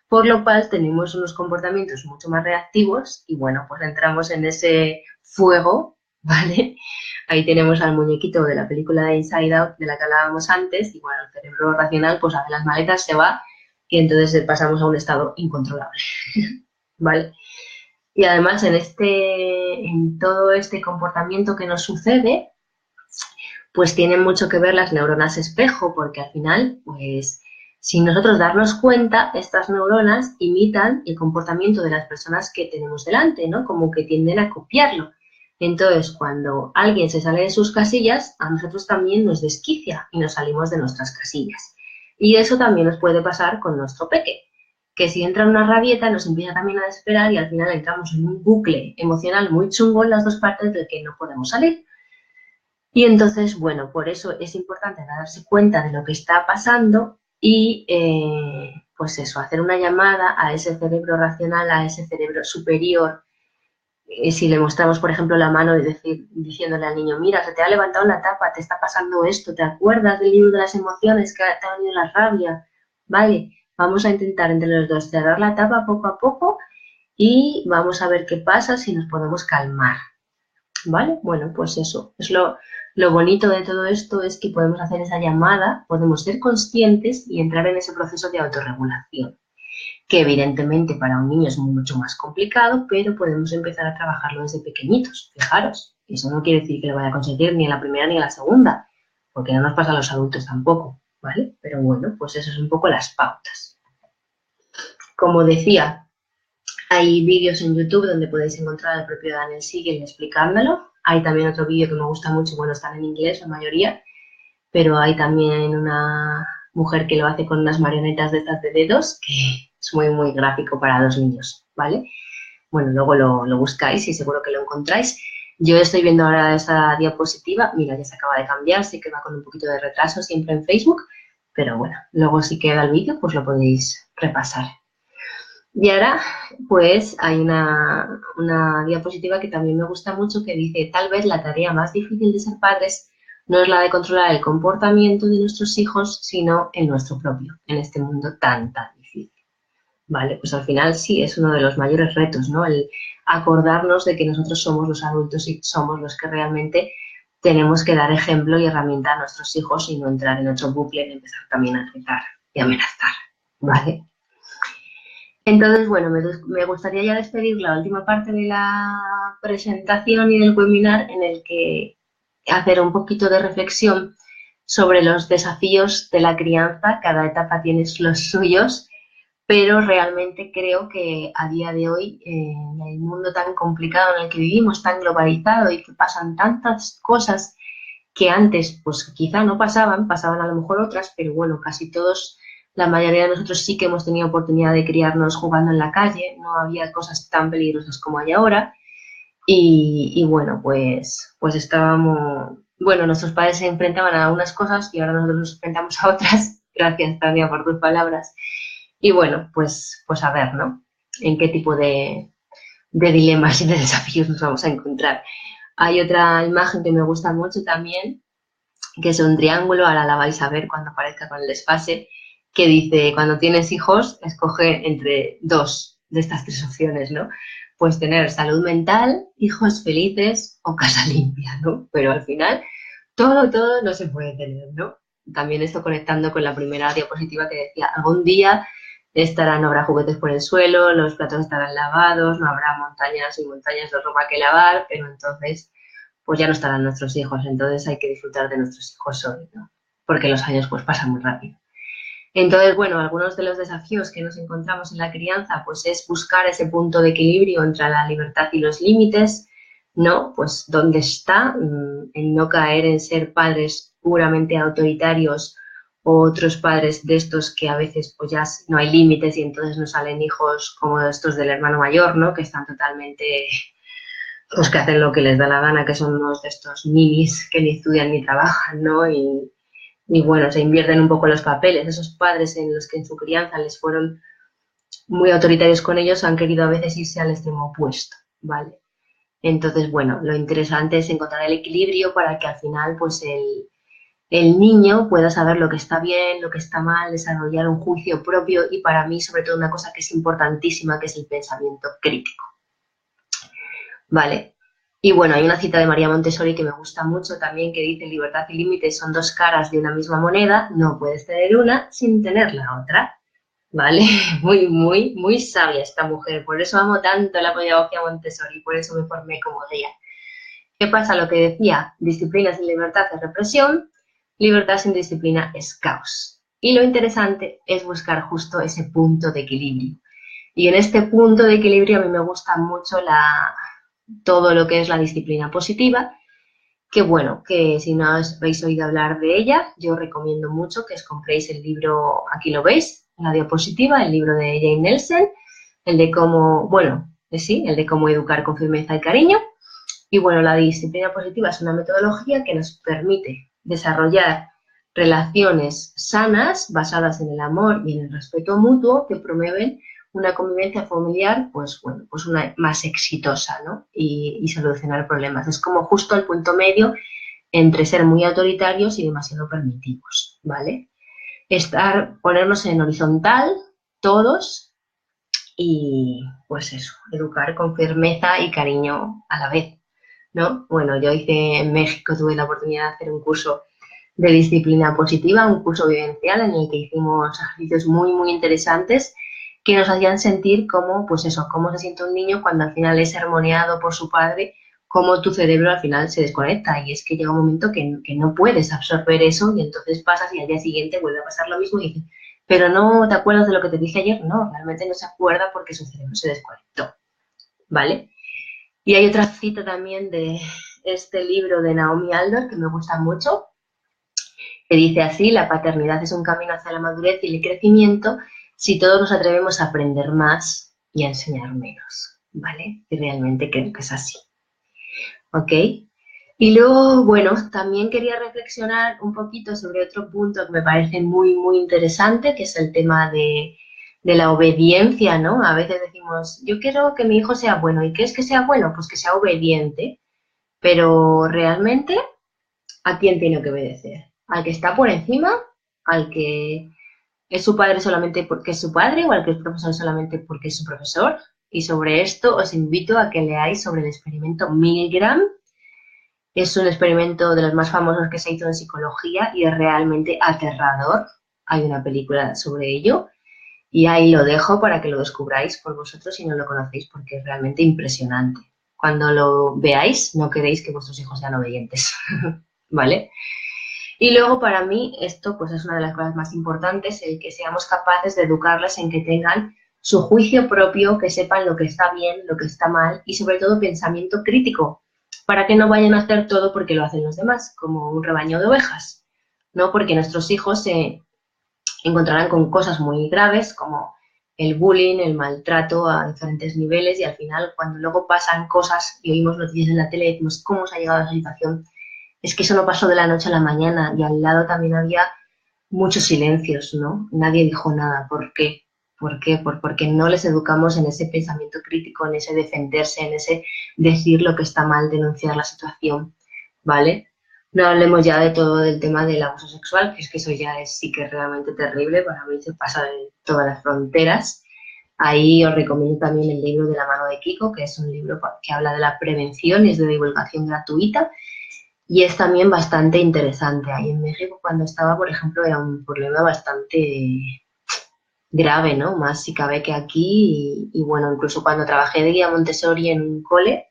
A: Por lo cual tenemos unos comportamientos mucho más reactivos y bueno, pues entramos en ese fuego, ¿vale? Ahí tenemos al muñequito de la película de Inside Out, de la que hablábamos antes, y bueno, el cerebro racional pues hace las maletas, se va y entonces pasamos a un estado incontrolable, ¿vale? Y además en todo este comportamiento que nos sucede, pues tienen mucho que ver las neuronas espejo, porque al final, pues sin nosotros darnos cuenta, estas neuronas imitan el comportamiento de las personas que tenemos delante, ¿no? Como que tienden a copiarlo. Entonces, cuando alguien se sale de sus casillas, a nosotros también nos desquicia y nos salimos de nuestras casillas. Y eso también nos puede pasar con nuestro peque, que si entra en una rabieta nos empieza también a desesperar y al final entramos en un bucle emocional muy chungo en las dos partes del que no podemos salir. Y entonces, bueno, por eso es importante darse cuenta de lo que está pasando y, pues eso, hacer una llamada a ese cerebro racional, a ese cerebro superior. Si le mostramos, por ejemplo, la mano y diciéndole al niño, mira, se te ha levantado la tapa, te está pasando esto, ¿te acuerdas del libro de las emociones que te ha venido la rabia? Vale, vamos a intentar entre los dos cerrar la tapa poco a poco y vamos a ver qué pasa si nos podemos calmar. ¿Vale? Bueno, pues eso, es lo bonito de todo esto es que podemos hacer esa llamada, podemos ser conscientes y entrar en ese proceso de autorregulación, que evidentemente para un niño es mucho más complicado, pero podemos empezar a trabajarlo desde pequeñitos. Fijaros, eso no quiere decir que lo vaya a conseguir ni en la primera ni en la segunda, porque no nos pasa a los adultos tampoco, ¿vale? Pero bueno, pues eso es un poco las pautas. Como decía, hay vídeos en YouTube donde podéis encontrar al propio Daniel Siegel explicándolo. Hay también otro vídeo que me gusta mucho, bueno, están en inglés la mayoría, pero hay también una mujer que lo hace con unas marionetas de estas de dedos, que es muy, muy gráfico para los niños, ¿vale? Bueno, luego lo buscáis y seguro que lo encontráis. Yo estoy viendo ahora esa diapositiva, mira, ya se acaba de cambiar, sí que va con un poquito de retraso siempre en Facebook, pero bueno, luego si queda el vídeo, pues lo podéis repasar. Y ahora, pues, hay una diapositiva que también me gusta mucho que dice, tal vez la tarea más difícil de ser padres no es la de controlar el comportamiento de nuestros hijos, sino el nuestro propio, en este mundo tan, tan difícil. Vale, pues al final sí, es uno de los mayores retos, ¿no? El acordarnos de que nosotros somos los adultos y somos los que realmente tenemos que dar ejemplo y herramienta a nuestros hijos y no entrar en otro bucle y empezar también a rezar y amenazar, ¿vale? Entonces, bueno, me gustaría ya despedir la última parte de la presentación y del webinar en el que hacer un poquito de reflexión sobre los desafíos de la crianza. Cada etapa tiene los suyos, pero realmente creo que a día de hoy, en el mundo tan complicado en el que vivimos, tan globalizado y que pasan tantas cosas que antes, pues quizá no pasaban a lo mejor otras, pero bueno, casi todos, la mayoría de nosotros sí que hemos tenido oportunidad de criarnos jugando en la calle, no había cosas tan peligrosas como hay ahora. Y bueno, pues estábamos, bueno, nuestros padres se enfrentaban a unas cosas y ahora nosotros nos enfrentamos a otras. Gracias, Tania, por tus palabras. Y bueno, pues a ver, ¿no? En qué tipo de dilemas y de desafíos nos vamos a encontrar. Hay otra imagen que me gusta mucho también, que es un triángulo, ahora la vais a ver cuando aparezca con el desfase, que dice, cuando tienes hijos, escoge entre dos de estas tres opciones, ¿no? Pues tener salud mental, hijos felices o casa limpia, ¿no? Pero al final, todo no se puede tener, ¿no? También esto conectando con la primera diapositiva que decía, algún día no habrá juguetes por el suelo, los platos estarán lavados, no habrá montañas y montañas de ropa que lavar, pero entonces pues ya no estarán nuestros hijos, entonces hay que disfrutar de nuestros hijos hoy, ¿no? Porque los años pues pasan muy rápido. Entonces, bueno, algunos de los desafíos que nos encontramos en la crianza, pues es buscar ese punto de equilibrio entre la libertad y los límites, ¿no? Pues dónde está, en no caer en ser padres puramente autoritarios o otros padres de estos que a veces pues ya no hay límites y entonces nos salen hijos como estos del hermano mayor, ¿no? Que están totalmente, pues que hacen lo que les da la gana, que son unos de estos ninis que ni estudian ni trabajan, ¿no? Y bueno, se invierten un poco los papeles. Esos padres en los que en su crianza les fueron muy autoritarios con ellos han querido a veces irse al extremo opuesto, ¿vale? Entonces, bueno, lo interesante es encontrar el equilibrio para que al final, pues el niño pueda saber lo que está bien, lo que está mal, desarrollar un juicio propio y para mí, sobre todo, una cosa que es importantísima, que es el pensamiento crítico, ¿vale? Y bueno, hay una cita de María Montessori que me gusta mucho también que dice libertad y límites son dos caras de una misma moneda, no puedes tener una sin tener la otra, ¿vale? Muy sabia esta mujer, por eso amo tanto la pedagogía Montessori, por eso me formé como guía. ¿Qué pasa? Lo que decía, disciplina sin libertad es represión, libertad sin disciplina es caos. Y lo interesante es buscar justo ese punto de equilibrio. Y en este punto de equilibrio a mí me gusta mucho todo lo que es la disciplina positiva, que bueno, que si no habéis oído hablar de ella, yo recomiendo mucho que os compréis el libro, aquí lo veis, en la diapositiva, el libro de Jane Nelson, el de cómo, bueno, sí, el de cómo educar con firmeza y cariño. Y bueno, la disciplina positiva es una metodología que nos permite desarrollar relaciones sanas basadas en el amor y en el respeto mutuo que promueven una convivencia familiar, pues bueno, pues una más exitosa, ¿no? Y solucionar problemas. Es como justo el punto medio entre ser muy autoritarios y demasiado permitivos, ¿vale? Ponernos en horizontal, todos, y pues eso, educar con firmeza y cariño a la vez, ¿no? Bueno, yo hice en México, tuve la oportunidad de hacer un curso de disciplina positiva, un curso vivencial en el que hicimos ejercicios muy interesantes que nos hacían sentir cómo, pues eso, cómo se siente un niño cuando al final es sermoneado por su padre, cómo tu cerebro al final se desconecta y es que llega un momento que no puedes absorber eso y entonces pasas y al día siguiente vuelve a pasar lo mismo y dices, pero no te acuerdas de lo que te dije ayer, no, realmente no se acuerda porque su cerebro se desconectó, ¿vale? Y hay otra cita también de este libro de Naomi Aldor que me gusta mucho, que dice así, la paternidad es un camino hacia la madurez y el crecimiento si todos nos atrevemos a aprender más y a enseñar menos, ¿vale? Y realmente creo que es así, ¿ok? Y luego, bueno, también quería reflexionar un poquito sobre otro punto que me parece muy interesante, que es el tema de la obediencia, ¿no? A veces decimos, yo quiero que mi hijo sea bueno. ¿Y qué es que sea bueno? Pues que sea obediente. Pero realmente, ¿a quién tiene que obedecer? ¿Al que está por encima? ¿Al que es su padre solamente porque es su padre? ¿O al que es profesor solamente porque es su profesor? Y sobre esto os invito a que leáis sobre el experimento Milgram. Es un experimento de los más famosos que se hizo en psicología y es realmente aterrador. Hay una película sobre ello y ahí lo dejo para que lo descubráis por vosotros si no lo conocéis porque es realmente impresionante. Cuando lo veáis, no queréis que vuestros hijos sean obedientes, ¿vale? Y luego para mí esto pues es una de las cosas más importantes, el que seamos capaces de educarles en que tengan su juicio propio, que sepan lo que está bien, lo que está mal y sobre todo pensamiento crítico, para que no vayan a hacer todo porque lo hacen los demás, como un rebaño de ovejas, ¿no? Porque nuestros hijos se encontrarán con cosas muy graves como el bullying, el maltrato a diferentes niveles y al final cuando luego pasan cosas y oímos noticias en la tele y decimos cómo se ha llegado a esa situación, es que eso no pasó de la noche a la mañana y al lado también había muchos silencios, ¿no? Nadie dijo nada. ¿Por qué? ¿Por qué? Porque no les educamos en ese pensamiento crítico, en ese defenderse, en ese decir lo que está mal, denunciar la situación, ¿vale? No hablemos ya de todo el tema del abuso sexual, que es que eso ya es sí que es realmente terrible, para mí se pasa de todas las fronteras. Ahí os recomiendo también el libro de la mano de Kiko, que es un libro que habla de la prevención y es de divulgación gratuita y es también bastante interesante. Ahí en México cuando estaba, por ejemplo, era un problema bastante grave, ¿no? Más si cabe que aquí y bueno, incluso cuando trabajé de guía Montessori en un cole,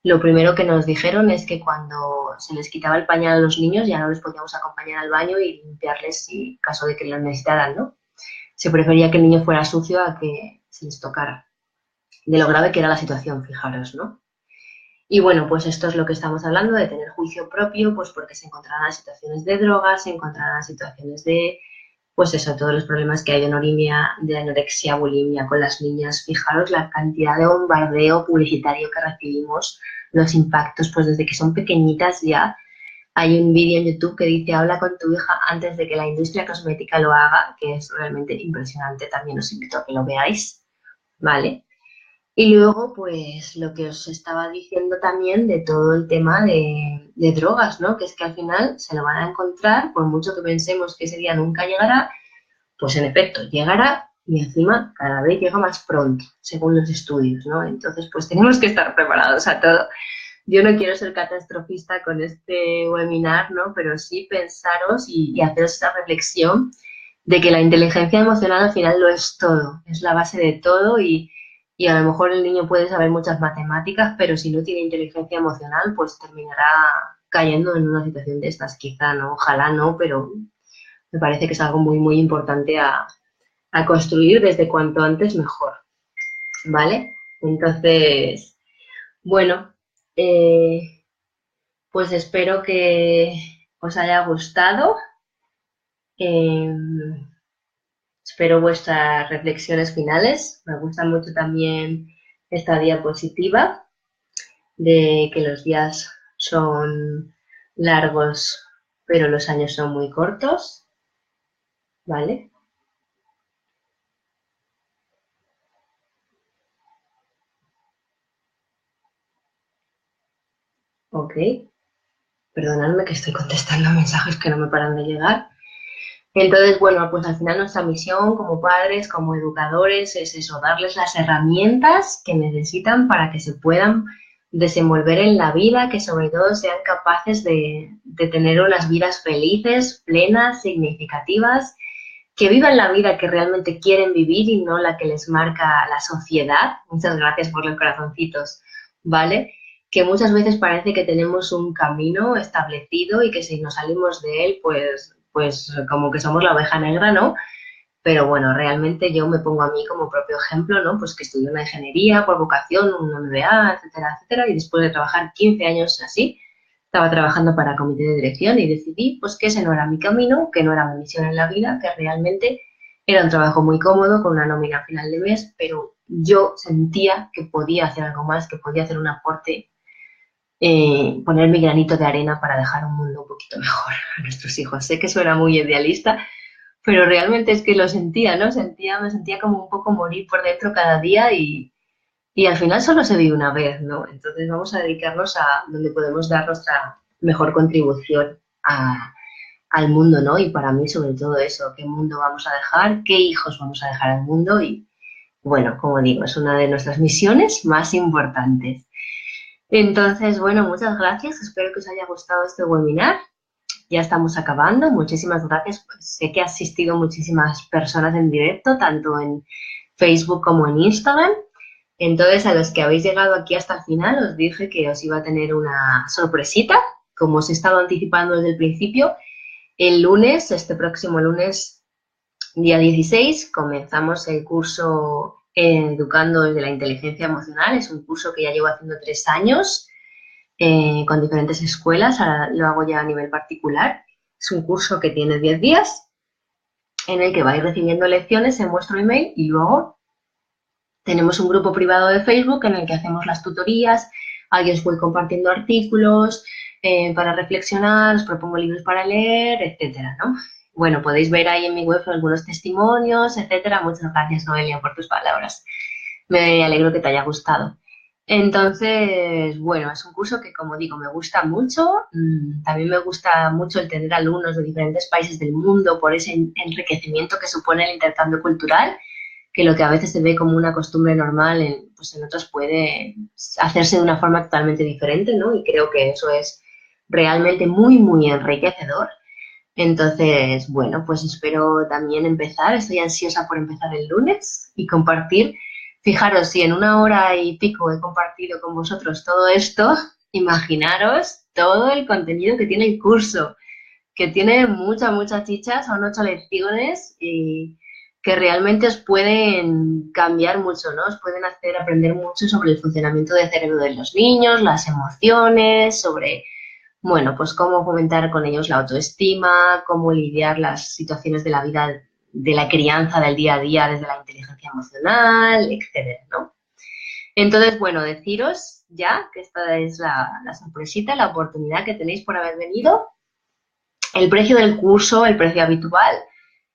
A: lo primero que nos dijeron es que cuando se les quitaba el pañal a los niños ya no les podíamos acompañar al baño y limpiarles en caso de que lo necesitaran, ¿no? Se prefería que el niño fuera sucio a que se les tocara. De lo grave que era la situación, fijaros, ¿no? Y bueno, pues esto es lo que estamos hablando, de tener juicio propio, pues porque se encontrarán situaciones de drogas, se encontrarán situaciones de, pues eso, todos los problemas que hay de anorexia, bulimia con las niñas. Fijaros la cantidad de bombardeo publicitario que recibimos, los impactos, pues desde que son pequeñitas ya. Hay un vídeo en YouTube que dice, habla con tu hija antes de que la industria cosmética lo haga, que es realmente impresionante, también os invito a que lo veáis, ¿vale? Y luego, pues lo que os estaba diciendo también de todo el tema de drogas, ¿no? Que es que al final se lo van a encontrar, por mucho que pensemos que ese día nunca llegará, pues en efecto llegará y encima cada vez llega más pronto, según los estudios, ¿no? Entonces, pues tenemos que estar preparados a todo. Yo no quiero ser catastrofista con este webinar, ¿no? Pero sí pensaros y haceros esa reflexión de que la inteligencia emocional al final lo es todo, es la base de todo y a lo mejor el niño puede saber muchas matemáticas, pero si no tiene inteligencia emocional, pues terminará cayendo en una situación de estas, quizá, ¿no? Ojalá no, pero me parece que es algo muy, muy importante a construir desde cuanto antes mejor, ¿vale? Entonces, bueno, eh, pues espero que os haya gustado. Eh, Espero vuestras reflexiones finales. Me gusta mucho también esta diapositiva de que los días son largos, pero los años son muy cortos, ¿vale? Ok. Perdonadme que estoy contestando mensajes que no me paran de llegar. Entonces, bueno, pues al final nuestra misión como padres, como educadores, es eso, darles las herramientas que necesitan para que se puedan desenvolver en la vida, que sobre todo sean capaces de tener unas vidas felices, plenas, significativas, que vivan la vida que realmente quieren vivir y no la que les marca la sociedad. Muchas gracias por los corazoncitos, ¿vale? Que muchas veces parece que tenemos un camino establecido y que si nos salimos de él, pues como que somos la oveja negra, ¿no? Pero bueno, realmente yo me pongo a mí como propio ejemplo, ¿no? Pues que estudié una ingeniería por vocación, una MBA, etcétera, etcétera, y después de trabajar 15 años así, estaba trabajando para comité de dirección y decidí pues que ese no era mi camino, que no era mi misión en la vida, que realmente era un trabajo muy cómodo con una nómina a final de mes, pero yo sentía que podía hacer algo más, que podía hacer un aporte, poner mi granito de arena para dejar un mundo un poquito mejor a nuestros hijos. Sé que suena muy idealista, pero realmente es que lo sentía, ¿no? Me sentía como un poco morir por dentro cada día y al final solo se vive una vez, ¿no? Entonces vamos a dedicarnos a donde podemos dar nuestra mejor contribución al mundo, ¿no? Y para mí sobre todo eso, qué mundo vamos a dejar, qué hijos vamos a dejar al mundo y bueno, como digo, es una de nuestras misiones más importantes. Entonces, bueno, muchas gracias, espero que os haya gustado este webinar. Ya estamos acabando, muchísimas gracias. Pues sé que ha asistido muchísimas personas en directo, tanto en Facebook como en Instagram. Entonces, a los que habéis llegado aquí hasta el final, os dije que os iba a tener una sorpresita, como os he estado anticipando desde el principio. El lunes, este próximo lunes, día 16, comenzamos el curso Educando desde la Inteligencia Emocional. Es un curso que ya llevo haciendo 3 años con diferentes escuelas, ahora lo hago ya a nivel particular. Es un curso que tiene 10 días en el que vais recibiendo lecciones en vuestro email y luego tenemos un grupo privado de Facebook en el que hacemos las tutorías, ahí os voy compartiendo artículos para reflexionar, os propongo libros para leer, etcétera, ¿no? Bueno, podéis ver ahí en mi web algunos testimonios, etcétera. Muchas gracias, Noelia, por tus palabras. Me alegro que te haya gustado. Entonces, bueno, es un curso que, como digo, me gusta mucho. También me gusta mucho el tener alumnos de diferentes países del mundo por ese enriquecimiento que supone el intercambio cultural, que lo que a veces se ve como una costumbre normal, pues en otros puede hacerse de una forma totalmente diferente, ¿no? Y creo que eso es realmente muy, muy enriquecedor. Entonces, bueno, pues espero también empezar. Estoy ansiosa por empezar el lunes y compartir. Fijaros, si en 1 hora y pico he compartido con vosotros todo esto, imaginaros todo el contenido que tiene el curso, que tiene mucha, mucha chicha, son 8 lecciones y que realmente os pueden cambiar mucho, ¿no? Os pueden hacer aprender mucho sobre el funcionamiento del cerebro de los niños, las emociones, sobre bueno, pues cómo fomentar con ellos la autoestima, cómo lidiar las situaciones de la vida, de la crianza del día a día desde la inteligencia emocional, etcétera, ¿no? Entonces, bueno, deciros ya que esta es la sorpresita, la oportunidad que tenéis por haber venido. El precio del curso, el precio habitual,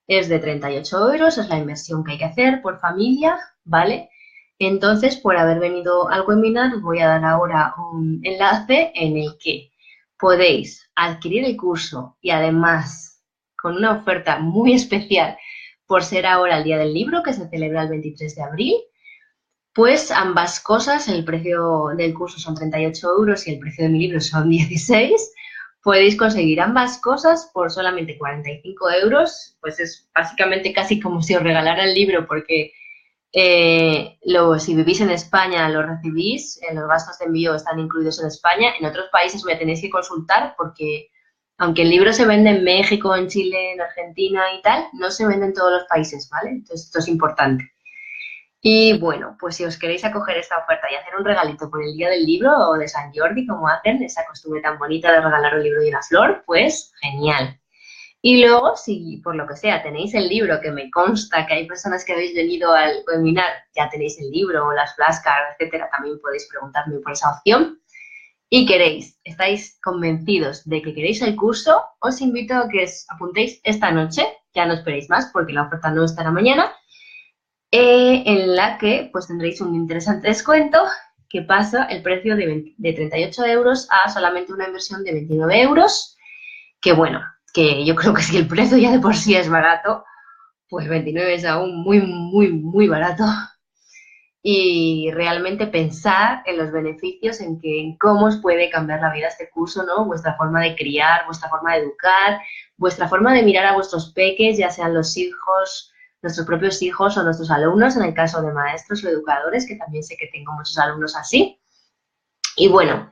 A: es de 38 euros, es la inversión que hay que hacer por familia, ¿vale? Entonces, por haber venido al webinar, os voy a dar ahora un enlace en el que podéis adquirir el curso y además con una oferta muy especial por ser ahora el Día del Libro, que se celebra el 23 de abril, pues ambas cosas, el precio del curso son 38 euros y el precio de mi libro son 16. Podéis conseguir ambas cosas por solamente 45 euros, pues es básicamente casi como si os regalara el libro porque si vivís en España lo recibís, los gastos de envío están incluidos en España, en otros países me tenéis que consultar porque aunque el libro se vende en México, en Chile, en Argentina y tal, no se vende en todos los países, ¿vale? Entonces esto es importante. Y bueno, pues si os queréis acoger esta oferta y hacer un regalito por el Día del Libro o de San Jordi, como hacen, esa costumbre tan bonita de regalar un libro y una flor, pues genial. Y luego, si por lo que sea tenéis el libro, que me consta que hay personas que habéis venido al webinar, ya tenéis el libro o las flashcards, etcétera, también podéis preguntarme por esa opción. Y queréis, estáis convencidos de que queréis el curso, os invito a que os apuntéis esta noche, ya no esperéis más porque la oferta no estará mañana, en la que pues tendréis un interesante descuento que pasa el precio de 38 euros a solamente una inversión de 29 euros, que bueno, que yo creo que si el precio ya de por sí es barato, pues 29 es aún muy, muy, muy barato. Y realmente pensar en los beneficios, en cómo os puede cambiar la vida este curso, ¿no? Vuestra forma de criar, vuestra forma de educar, vuestra forma de mirar a vuestros peques, ya sean los hijos, nuestros propios hijos o nuestros alumnos, en el caso de maestros o educadores, que también sé que tengo muchos alumnos así. Y bueno,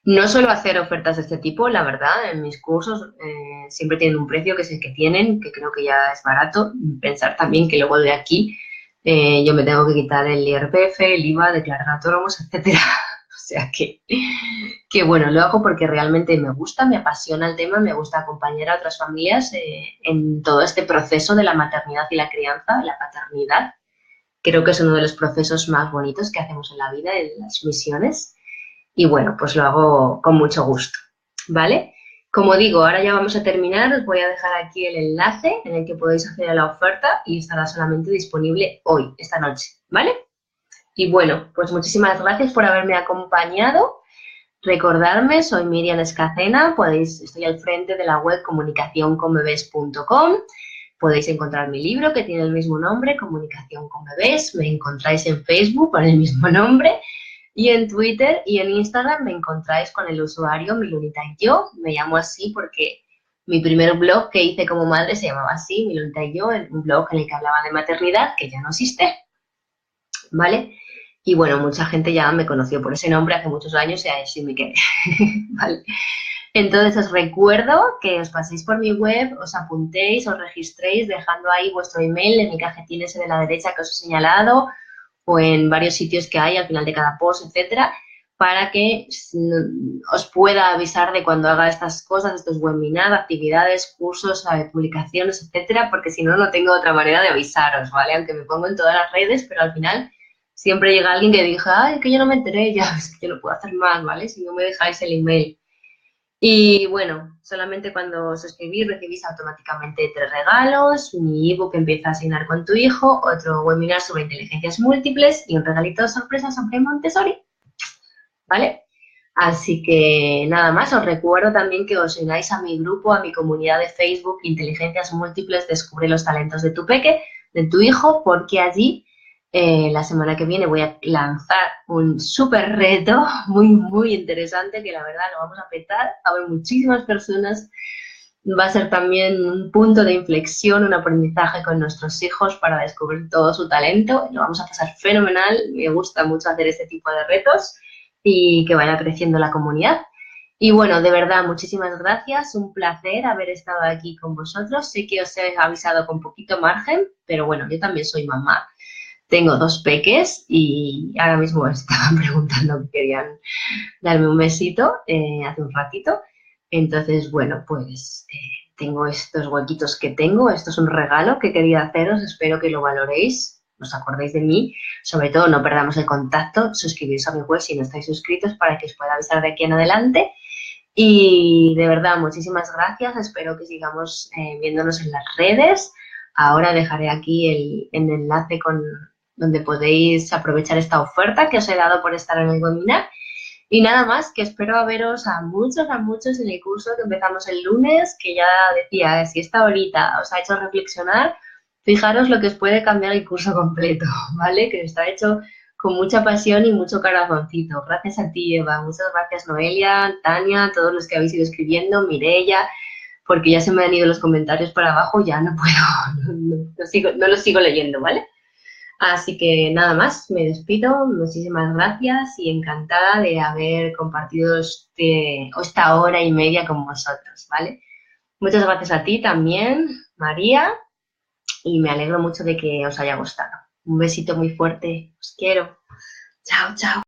A: no suelo hacer ofertas de este tipo, la verdad, en mis cursos siempre tienen un precio que es el que tienen, que creo que ya es barato. Pensar también que luego de aquí yo me tengo que quitar el IRPF, el IVA, declarar autónomos, etcétera. O sea que bueno, lo hago porque realmente me gusta, me apasiona el tema, me gusta acompañar a otras familias en todo este proceso de la maternidad y la crianza, la paternidad. Creo que es uno de los procesos más bonitos que hacemos en la vida, en las misiones. Y bueno, pues lo hago con mucho gusto, ¿vale? Como digo, ahora ya vamos a terminar, os voy a dejar aquí el enlace en el que podéis acceder a la oferta y estará solamente disponible hoy, esta noche, ¿vale? Y bueno, pues muchísimas gracias por haberme acompañado. Recordarme, soy Miriam Escacena, estoy al frente de la web comunicacionconbebés.com. Podéis encontrar mi libro que tiene el mismo nombre, Comunicación con Bebés. Me encontráis en Facebook con el mismo nombre. Y en Twitter y en Instagram me encontráis con el usuario Milunita y yo. Me llamo así porque mi primer blog que hice como madre se llamaba así, Milunita y yo, un blog en el que hablaba de maternidad, que ya no existe, ¿vale? Y bueno, mucha gente ya me conoció por ese nombre hace muchos años y así me quedé, ¿vale? Entonces os recuerdo que os paséis por mi web, os apuntéis, os registréis dejando ahí vuestro email en mi cajetín ese de la derecha que os he señalado o en varios sitios que hay al final de cada post, etcétera, para que os pueda avisar de cuando haga estas cosas, estos webinars, actividades, cursos, publicaciones, etcétera, porque si no, no tengo otra manera de avisaros, ¿vale? Aunque me pongo en todas las redes, pero al final siempre llega alguien que diga, ay, que yo no me enteré, ya, es que yo no puedo hacer más, ¿vale? Si no me dejáis el email. Y bueno, solamente cuando os escribís recibís automáticamente 3 regalos, mi ebook Empieza a asignar con tu hijo, otro webinar sobre inteligencias múltiples y un regalito de sorpresa sobre Montessori. ¿vale? Así que nada más, os recuerdo también que os unáis a mi grupo, a mi comunidad de Facebook, Inteligencias Múltiples, Descubre los talentos de tu peque, de tu hijo, porque allí la semana que viene voy a lanzar un súper reto muy, muy interesante que la verdad lo vamos a petar. A ver, muchísimas personas. Va a ser también un punto de inflexión, un aprendizaje con nuestros hijos para descubrir todo su talento. Lo vamos a pasar fenomenal. Me gusta mucho hacer este tipo de retos y que vaya creciendo la comunidad. Y bueno, de verdad, muchísimas gracias. Un placer haber estado aquí con vosotros. Sé que os he avisado con poquito margen, pero bueno, yo también soy mamá. Tengo 2 peques y ahora mismo estaban preguntando que querían darme un besito hace un ratito. Entonces, bueno, pues tengo estos huequitos que tengo. Esto es un regalo que quería haceros. Espero que lo valoréis. Os acordéis de mí. Sobre todo, no perdamos el contacto. Suscribiros a mi web si no estáis suscritos para que os pueda avisar de aquí en adelante. Y de verdad, muchísimas gracias. Espero que sigamos viéndonos en las redes. Ahora dejaré aquí el enlace con donde podéis aprovechar esta oferta que os he dado por estar en el webinar. Y nada más, que espero veros a muchos en el curso que empezamos el lunes, que ya decía, si esta horita os ha hecho reflexionar, fijaros lo que os puede cambiar el curso completo, ¿vale? Que está hecho con mucha pasión y mucho corazoncito. Gracias a ti, Eva. Muchas gracias, Noelia, Tania, todos los que habéis ido escribiendo, Mireia, porque ya se me han ido los comentarios para abajo, ya no puedo, no los sigo leyendo, ¿vale? Así que nada más, me despido, muchísimas gracias y encantada de haber compartido esta hora y media con vosotros, ¿vale? Muchas gracias a ti también, María, y me alegro mucho de que os haya gustado. Un besito muy fuerte, os quiero. Chao, chao.